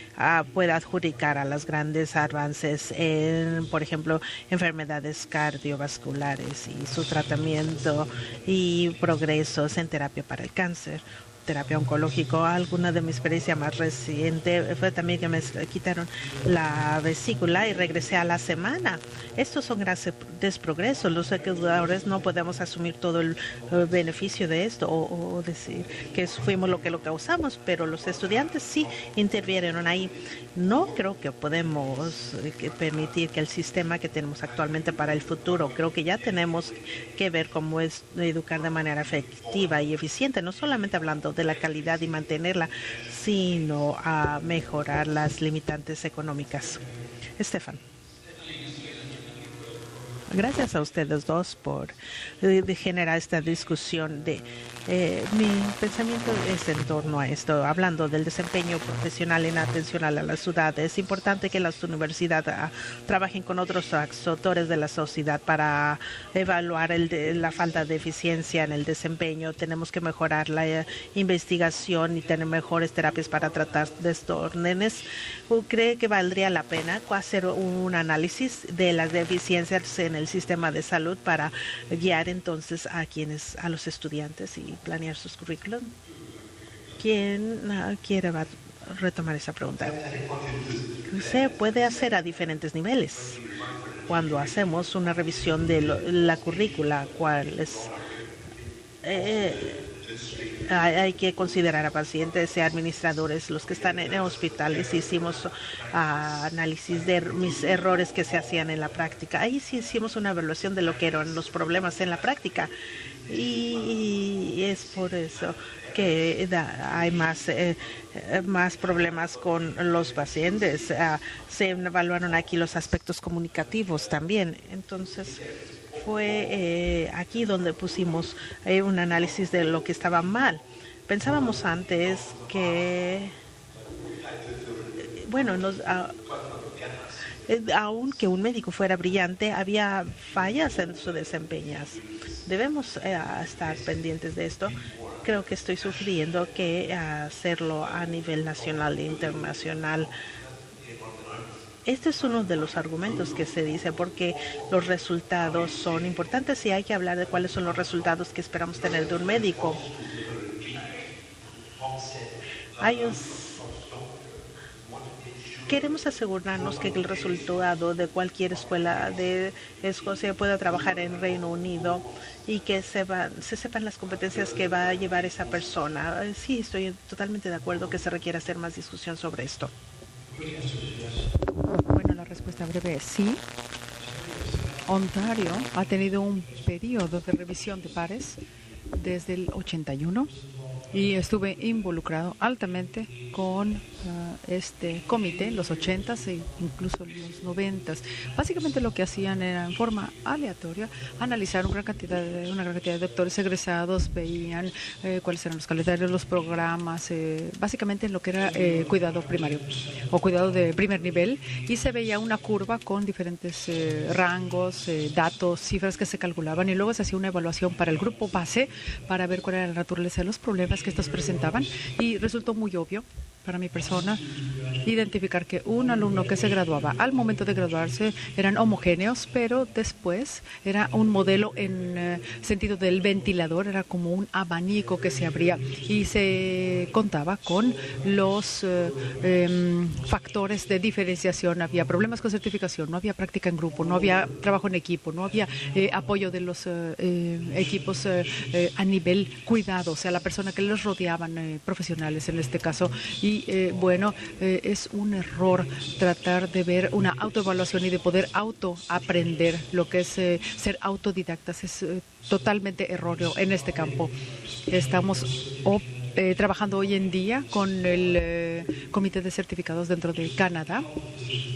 puede adjudicar a los grandes avances en, por ejemplo, enfermedades cardiovasculares y su tratamiento y progresos en terapia para el cáncer, terapia oncológica. Alguna de mi experiencia más reciente fue también que me quitaron la vesícula y regresé a la semana. Estos son grandes progresos. Los educadores no podemos asumir todo el beneficio de esto o decir que fuimos lo que lo causamos, pero los estudiantes sí intervinieron ahí. No creo que podemos permitir que el sistema que tenemos actualmente para el futuro, creo que ya tenemos que ver cómo es educar de manera efectiva y eficiente, no solamente hablando de la calidad y mantenerla, sino a mejorar las limitantes económicas. Estefan. Gracias a ustedes dos por generar esta discusión. Mi pensamiento es en torno a esto, hablando del desempeño profesional en atención a la ciudad. Es importante que las universidades trabajen con otros actores de la sociedad para evaluar la falta de eficiencia en el desempeño. Tenemos que mejorar la investigación y tener mejores terapias para tratar de estos órdenes. ¿Cree que valdría la pena hacer un análisis de las deficiencias en el sistema de salud para guiar entonces a los estudiantes y planear sus currículum? ¿Quién quiere retomar esa pregunta? se puede hacer a diferentes niveles. Cuando hacemos una revisión de la currícula, hay que considerar a pacientes y administradores, los que están en hospitales. Hicimos análisis de mis errores que se hacían en la práctica. Ahí sí hicimos una evaluación de lo que eran los problemas en la práctica. Y es por eso que hay más problemas con los pacientes. Se evaluaron aquí los aspectos comunicativos también. Entonces, fue aquí donde pusimos un análisis de lo que estaba mal. Pensábamos antes que, bueno, aunque un médico fuera brillante, había fallas en su desempeño. Debemos estar pendientes de esto. Creo que estoy sugiriendo que hacerlo a nivel nacional e internacional. Este es uno de los argumentos que se dice, porque los resultados son importantes y hay que hablar de cuáles son los resultados que esperamos tener de un médico. Queremos asegurarnos que el resultado de cualquier escuela de Escocia pueda trabajar en Reino Unido y que se sepan las competencias que va a llevar esa persona. Sí, estoy totalmente de acuerdo que se requiere hacer más discusión sobre esto. Bueno, la respuesta breve es sí. Ontario ha tenido un periodo de revisión de pares desde el 81 y estuve involucrado altamente con este comité, los 80s e incluso los 90s. Básicamente lo que hacían era, en forma aleatoria, analizar una gran cantidad de doctores egresados, veían cuáles eran los calendarios, los programas, básicamente en lo que era cuidado primario o cuidado de primer nivel, y se veía una curva con diferentes rangos, datos, cifras que se calculaban, y luego se hacía una evaluación para el grupo base para ver cuál era la naturaleza de los problemas que estos presentaban, y resultó muy obvio para mi persona identificar que un alumno que se graduaba al momento de graduarse eran homogéneos, pero después era un modelo en sentido del ventilador, era como un abanico que se abría y se contaba con los factores de diferenciación. Había problemas con certificación, no había práctica en grupo, no había trabajo en equipo, no había apoyo de los equipos a nivel cuidado, o sea, la persona que los rodeaban, profesionales en este caso. Y bueno, es un error tratar de ver una autoevaluación y de poder autoaprender. Lo que es ser autodidactas es totalmente erróneo en este campo. Estamos trabajando hoy en día con el Comité de Certificados dentro de Canadá,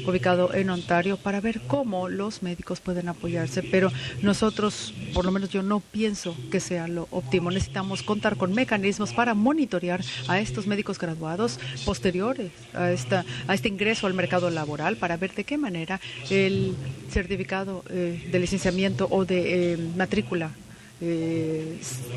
ubicado en Ontario, para ver cómo los médicos pueden apoyarse, pero nosotros, por lo menos yo, no pienso que sea lo óptimo. Necesitamos contar con mecanismos para monitorear a estos médicos graduados posteriores a este ingreso al mercado laboral, para ver de qué manera el certificado de licenciamiento o de matrícula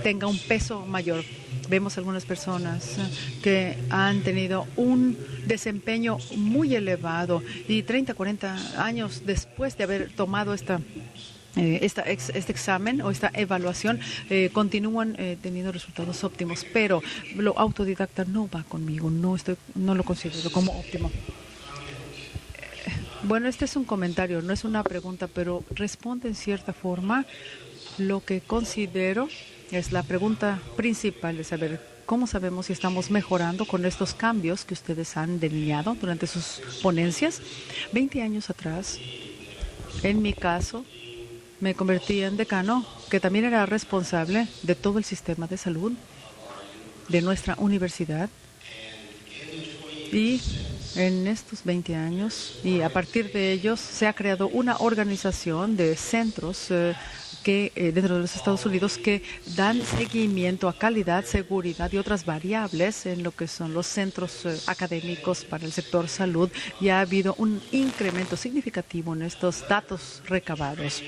tenga un peso mayor. Vemos algunas personas que han tenido un desempeño muy elevado y 30, 40 años después de haber tomado este examen o esta evaluación, continúan teniendo resultados óptimos, pero lo autodidacta no va conmigo, no lo considero como óptimo. Bueno, este es un comentario, no es una pregunta, pero responde en cierta forma lo que considero es la pregunta principal de saber cómo sabemos si estamos mejorando con estos cambios que ustedes han delineado durante sus ponencias. 20 años atrás, en mi caso, me convertí en decano, que también era responsable de todo el sistema de salud de nuestra universidad. Y en estos 20 años, y a partir de ellos, se ha creado una organización de centros que dentro de los Estados Unidos que dan seguimiento a calidad, seguridad y otras variables en lo que son los centros académicos para el sector salud, y ha habido un incremento significativo en estos datos recabados,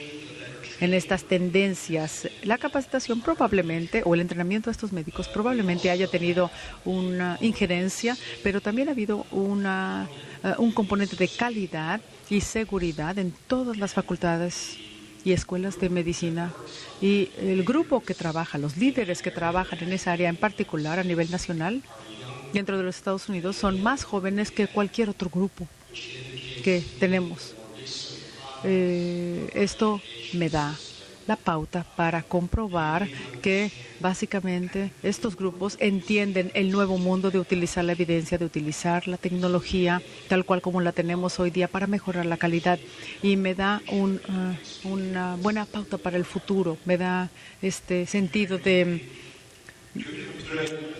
en estas tendencias. La capacitación probablemente, o el entrenamiento de estos médicos probablemente haya tenido una injerencia, pero también ha habido un componente de calidad y seguridad en todas las facultades y escuelas de medicina, y el grupo que trabaja, los líderes que trabajan en esa área en particular a nivel nacional dentro de los Estados Unidos son más jóvenes que cualquier otro grupo que tenemos. Esto me da la pauta para comprobar que básicamente estos grupos entienden el nuevo mundo de utilizar la evidencia, de utilizar la tecnología tal cual como la tenemos hoy día para mejorar la calidad, y me da una buena pauta para el futuro, me da este sentido de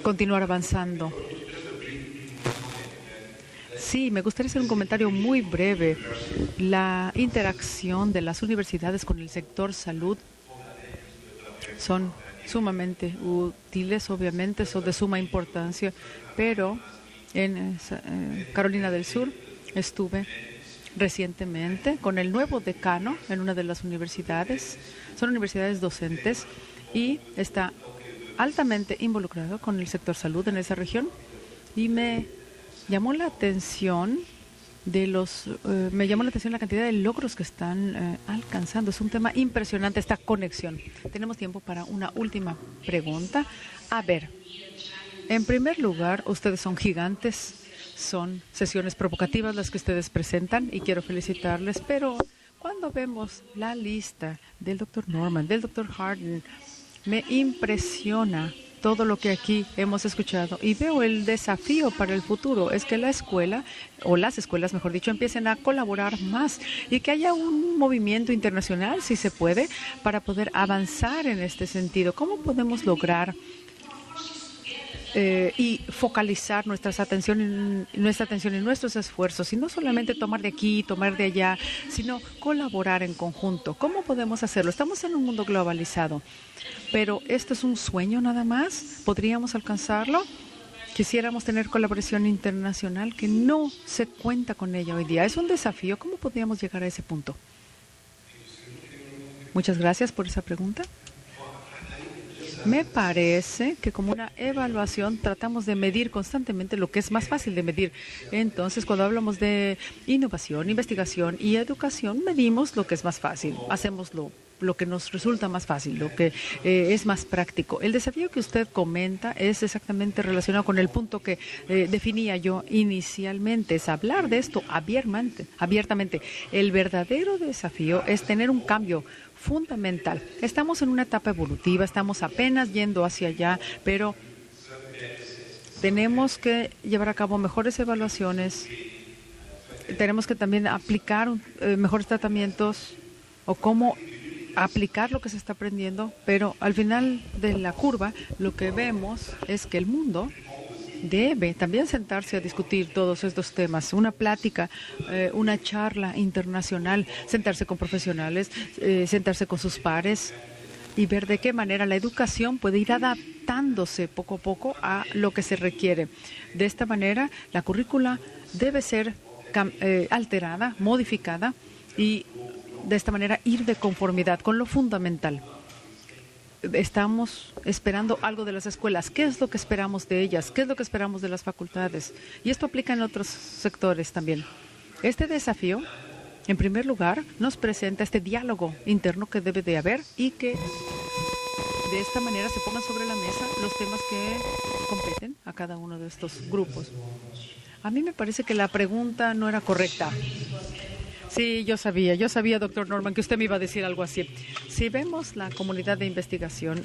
continuar avanzando. Sí, me gustaría hacer un comentario muy breve. La interacción de las universidades con el sector salud son sumamente útiles, obviamente, son de suma importancia, pero en Carolina del Sur estuve recientemente con el nuevo decano en una de las universidades. Son universidades docentes y está altamente involucrado con el sector salud en esa región, y me llamó la atención la cantidad de logros que están alcanzando. Es un tema impresionante esta conexión. Tenemos tiempo para una última pregunta. A ver, en primer lugar, ustedes son gigantes, son sesiones provocativas las que ustedes presentan y quiero felicitarles, pero cuando vemos la lista del Dr. Norman, del Dr. Hardin, me impresiona todo lo que aquí hemos escuchado y veo el desafío para el futuro. Es que la escuela, o las escuelas, mejor dicho, empiecen a colaborar más y que haya un movimiento internacional, si se puede, para poder avanzar en este sentido. ¿Cómo podemos lograr y focalizar nuestra atención y nuestros esfuerzos, y no solamente tomar de aquí, tomar de allá, sino colaborar en conjunto? ¿Cómo podemos hacerlo? Estamos en un mundo globalizado, pero esto es un sueño nada más. ¿Podríamos alcanzarlo? Quisiéramos tener colaboración internacional que no se cuenta con ella hoy día. Es un desafío. ¿Cómo podríamos llegar a ese punto? Muchas gracias por esa pregunta. Me parece que como una evaluación tratamos de medir constantemente lo que es más fácil de medir. Entonces, cuando hablamos de innovación, investigación y educación, medimos lo que es más fácil. Hacemos lo que nos resulta más fácil, lo que es más práctico. El desafío que usted comenta es exactamente relacionado con el punto que definía yo inicialmente, es hablar de esto abiertamente. El verdadero desafío es tener un cambio fundamental. Estamos en una etapa evolutiva, estamos apenas yendo hacia allá, pero tenemos que llevar a cabo mejores evaluaciones, tenemos que también aplicar mejores tratamientos o cómo aplicar lo que se está aprendiendo, pero al final de la curva lo que vemos es que el mundo debe también sentarse a discutir todos estos temas, una plática, una charla internacional, sentarse con profesionales, sentarse con sus pares y ver de qué manera la educación puede ir adaptándose poco a poco a lo que se requiere. De esta manera, la currícula debe ser alterada, modificada, y de esta manera ir de conformidad con lo fundamental. Estamos esperando algo de las escuelas. ¿Qué es lo que esperamos de ellas? ¿Qué es lo que esperamos de las facultades? Y esto aplica en otros sectores también. Este desafío, en primer lugar, nos presenta este diálogo interno que debe de haber y que de esta manera se pongan sobre la mesa los temas que competen a cada uno de estos grupos. A mí me parece que la pregunta no era correcta. Sí, yo sabía, doctor Norman, que usted me iba a decir algo así. Si vemos la comunidad de investigación,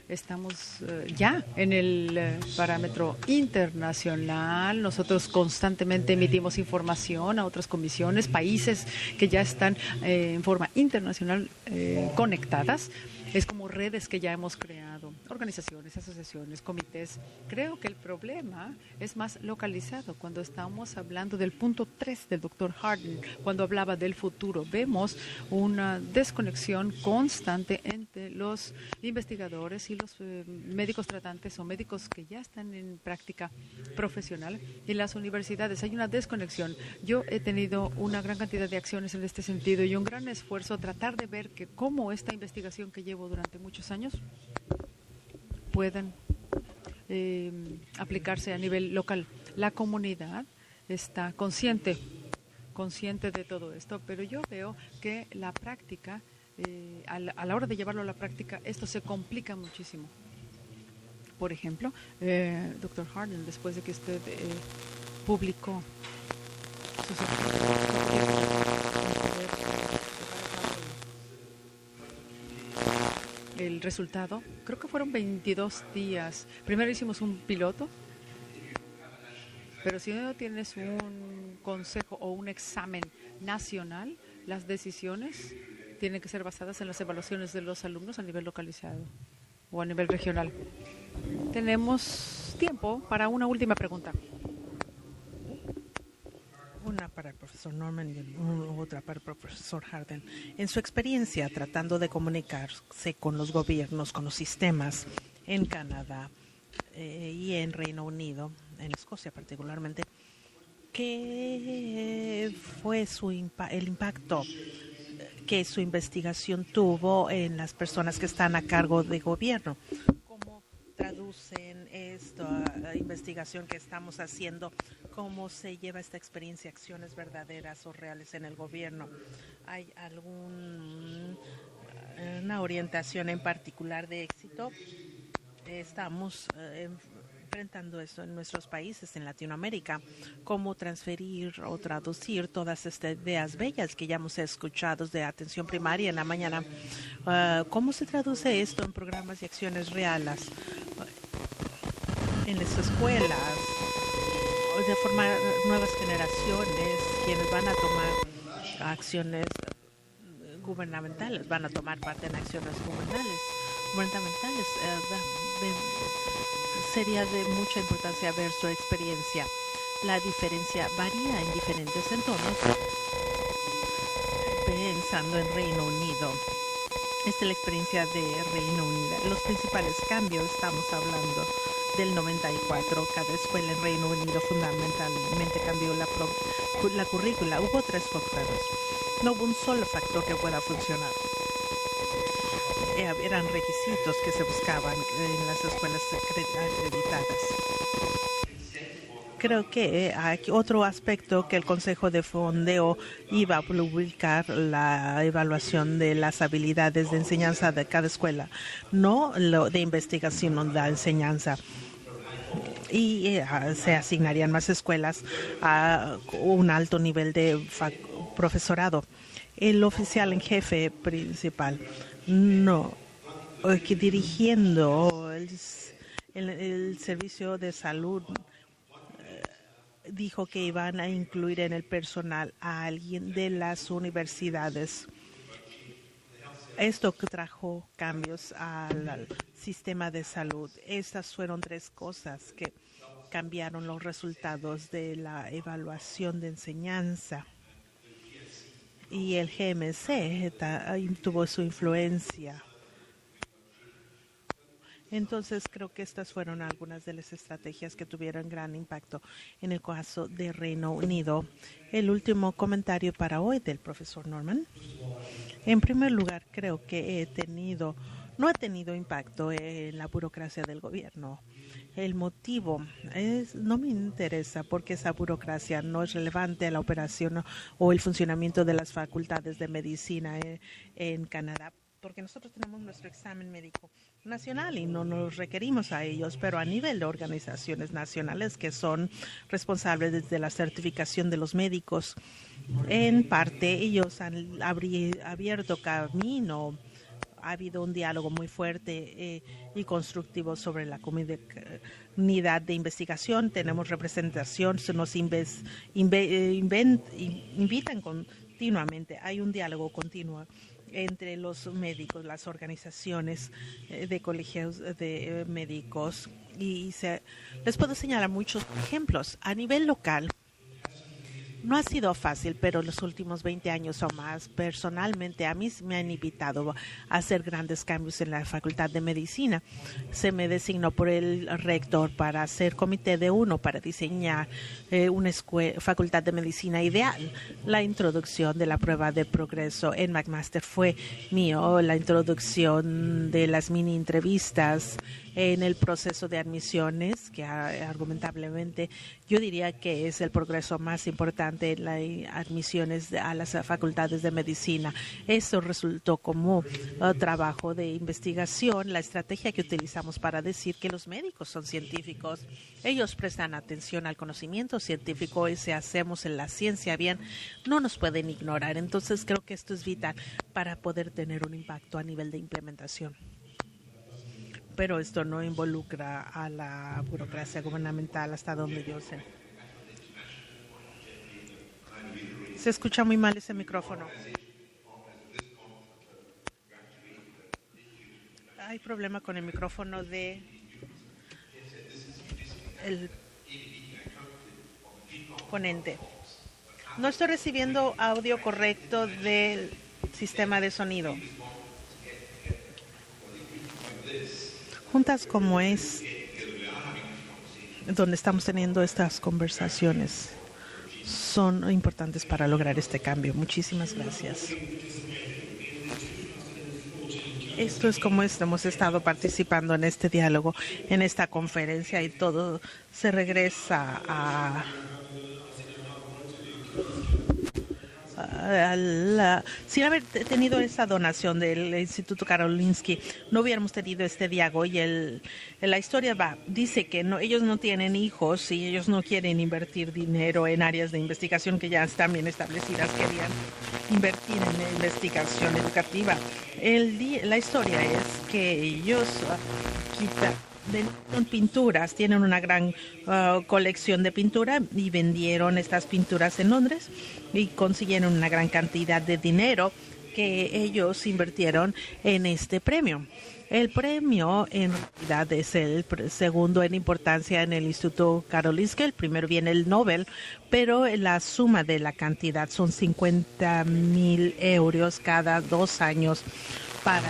estamos ya en el parámetro internacional. Nosotros constantemente emitimos información a otras comisiones, países que ya están en forma internacional conectadas. Es como redes que ya hemos creado, organizaciones, asociaciones, comités. Creo que el problema es más localizado cuando estamos hablando del punto 3 del Dr. Hardin, cuando hablaba del futuro. Vemos una desconexión constante entre los investigadores y los médicos tratantes o médicos que ya están en práctica profesional y las universidades. Hay una desconexión. Yo he tenido una gran cantidad de acciones en este sentido y un gran esfuerzo tratar de ver que cómo esta investigación que llevo durante muchos años puedan aplicarse a nivel local. La comunidad está consciente de todo esto, pero yo veo que la práctica, a la hora de llevarlo a la práctica, esto se complica muchísimo. Por ejemplo, Dr. Hardin, después de que usted publicó el resultado. Creo que fueron 22 días. Primero hicimos un piloto, pero si no tienes un consejo o un examen nacional, las decisiones tienen que ser basadas en las evaluaciones de los alumnos a nivel localizado o a nivel regional. Tenemos tiempo para una última pregunta. Una para el profesor Norman y otra para el profesor Harden. En su experiencia tratando de comunicarse con los gobiernos, con los sistemas en Canadá y en Reino Unido, en Escocia particularmente, ¿qué fue el impacto que su investigación tuvo en las personas que están a cargo de gobierno? ¿Cómo traducen esta investigación que estamos haciendo? ¿Cómo se lleva esta experiencia a acciones verdaderas o reales en el gobierno? ¿Hay alguna orientación en particular de éxito? Estamos enfrentando esto en nuestros países, en Latinoamérica, cómo transferir o traducir todas estas ideas bellas que ya hemos escuchado de atención primaria en la mañana. ¿Cómo se traduce esto en programas y acciones reales en las escuelas, de formar nuevas generaciones quienes van a tomar acciones gubernamentales, van a tomar parte en acciones gubernamentales? Sería de mucha importancia ver su experiencia. La diferencia varía en diferentes entornos. Pensando en Reino Unido, esta es la experiencia de Reino Unido. Los principales cambios, estamos hablando del 94, cada escuela en Reino Unido fundamentalmente cambió la currícula. Hubo 3 factores. No hubo un solo factor que pueda funcionar. Eran requisitos que se buscaban en las escuelas acreditadas. Creo que hay otro aspecto que el Consejo de Fondeo iba a publicar, la evaluación de las habilidades de enseñanza de cada escuela, no lo de investigación o de enseñanza. Y se asignarían más escuelas a un alto nivel de profesorado. El oficial en jefe principal, dirigiendo el servicio de salud, dijo que iban a incluir en el personal a alguien de las universidades. Esto trajo cambios al sistema de salud. Estas fueron 3 cosas que cambiaron los resultados de la evaluación de enseñanza. Y el GMC tuvo su influencia. Entonces, creo que estas fueron algunas de las estrategias que tuvieron gran impacto en el caso de Reino Unido. El último comentario para hoy del profesor Norman. En primer lugar, creo que no ha tenido impacto en la burocracia del gobierno. El motivo no me interesa porque esa burocracia no es relevante a la operación o el funcionamiento de las facultades de medicina en Canadá, porque nosotros tenemos nuestro examen médico nacional y no nos requerimos a ellos, pero a nivel de organizaciones nacionales que son responsables desde la certificación de los médicos, en parte ellos han abierto camino. Ha habido un diálogo muy fuerte y constructivo sobre la comunidad de investigación. Tenemos representación, se nos invitan continuamente. Hay un diálogo continuo entre los médicos, las organizaciones de colegios de médicos. Y les puedo señalar muchos ejemplos. A nivel local, no ha sido fácil, pero los últimos 20 años o más, personalmente, a mí me han invitado a hacer grandes cambios en la Facultad de Medicina. Se me designó por el rector para hacer comité de 1 para diseñar una Facultad de Medicina ideal. La introducción de la prueba de progreso en McMaster fue mío, la introducción de las mini entrevistas en el proceso de admisiones, que argumentablemente yo diría que es el progreso más importante en las admisiones a las facultades de medicina. Eso resultó como trabajo de investigación, la estrategia que utilizamos para decir que los médicos son científicos. Ellos prestan atención al conocimiento científico y si hacemos en la ciencia bien, no nos pueden ignorar. Entonces creo que esto es vital para poder tener un impacto a nivel de implementación. Pero esto no involucra a la burocracia gubernamental hasta donde yo sé. Se escucha muy mal ese micrófono. Hay problema con el micrófono de el ponente. No estoy recibiendo audio correcto del sistema de sonido. Juntas como es, donde estamos teniendo estas conversaciones, son importantes para lograr este cambio. Muchísimas gracias. Esto es como hemos estado participando en este diálogo, en esta conferencia, y todo se regresa sin haber tenido esa donación del Instituto Karolinski, no hubiéramos tenido este diálogo. Y la historia dice que ellos no tienen hijos y ellos no quieren invertir dinero en áreas de investigación que ya están bien establecidas. Querían invertir en investigación educativa. La historia es que ellos vendieron pinturas, tienen una gran colección de pintura y vendieron estas pinturas en Londres y consiguieron una gran cantidad de dinero que ellos invirtieron en este premio. El premio en realidad es el segundo en importancia en el Instituto Karolinski. El primero viene el Nobel, pero la suma de la cantidad son 50,000 euros cada 2 años para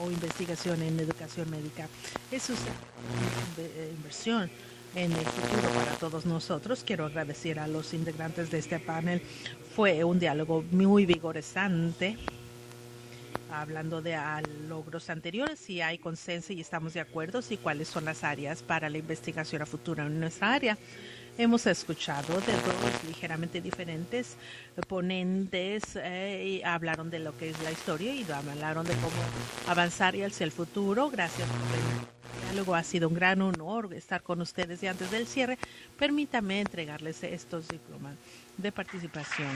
o investigación en educación médica. Eso es una inversión en el futuro para todos nosotros. Quiero agradecer a los integrantes de este panel. Fue un diálogo muy vigorante, hablando de logros anteriores, si hay consenso y estamos de acuerdo, y cuáles son las áreas para la investigación a futuro en nuestra área. Hemos escuchado de dos ligeramente diferentes ponentes y hablaron de lo que es la historia y hablaron de cómo avanzar hacia el futuro. Gracias por el diálogo. Ha sido un gran honor estar con ustedes. Y antes del cierre, permítame entregarles estos diplomas de participación.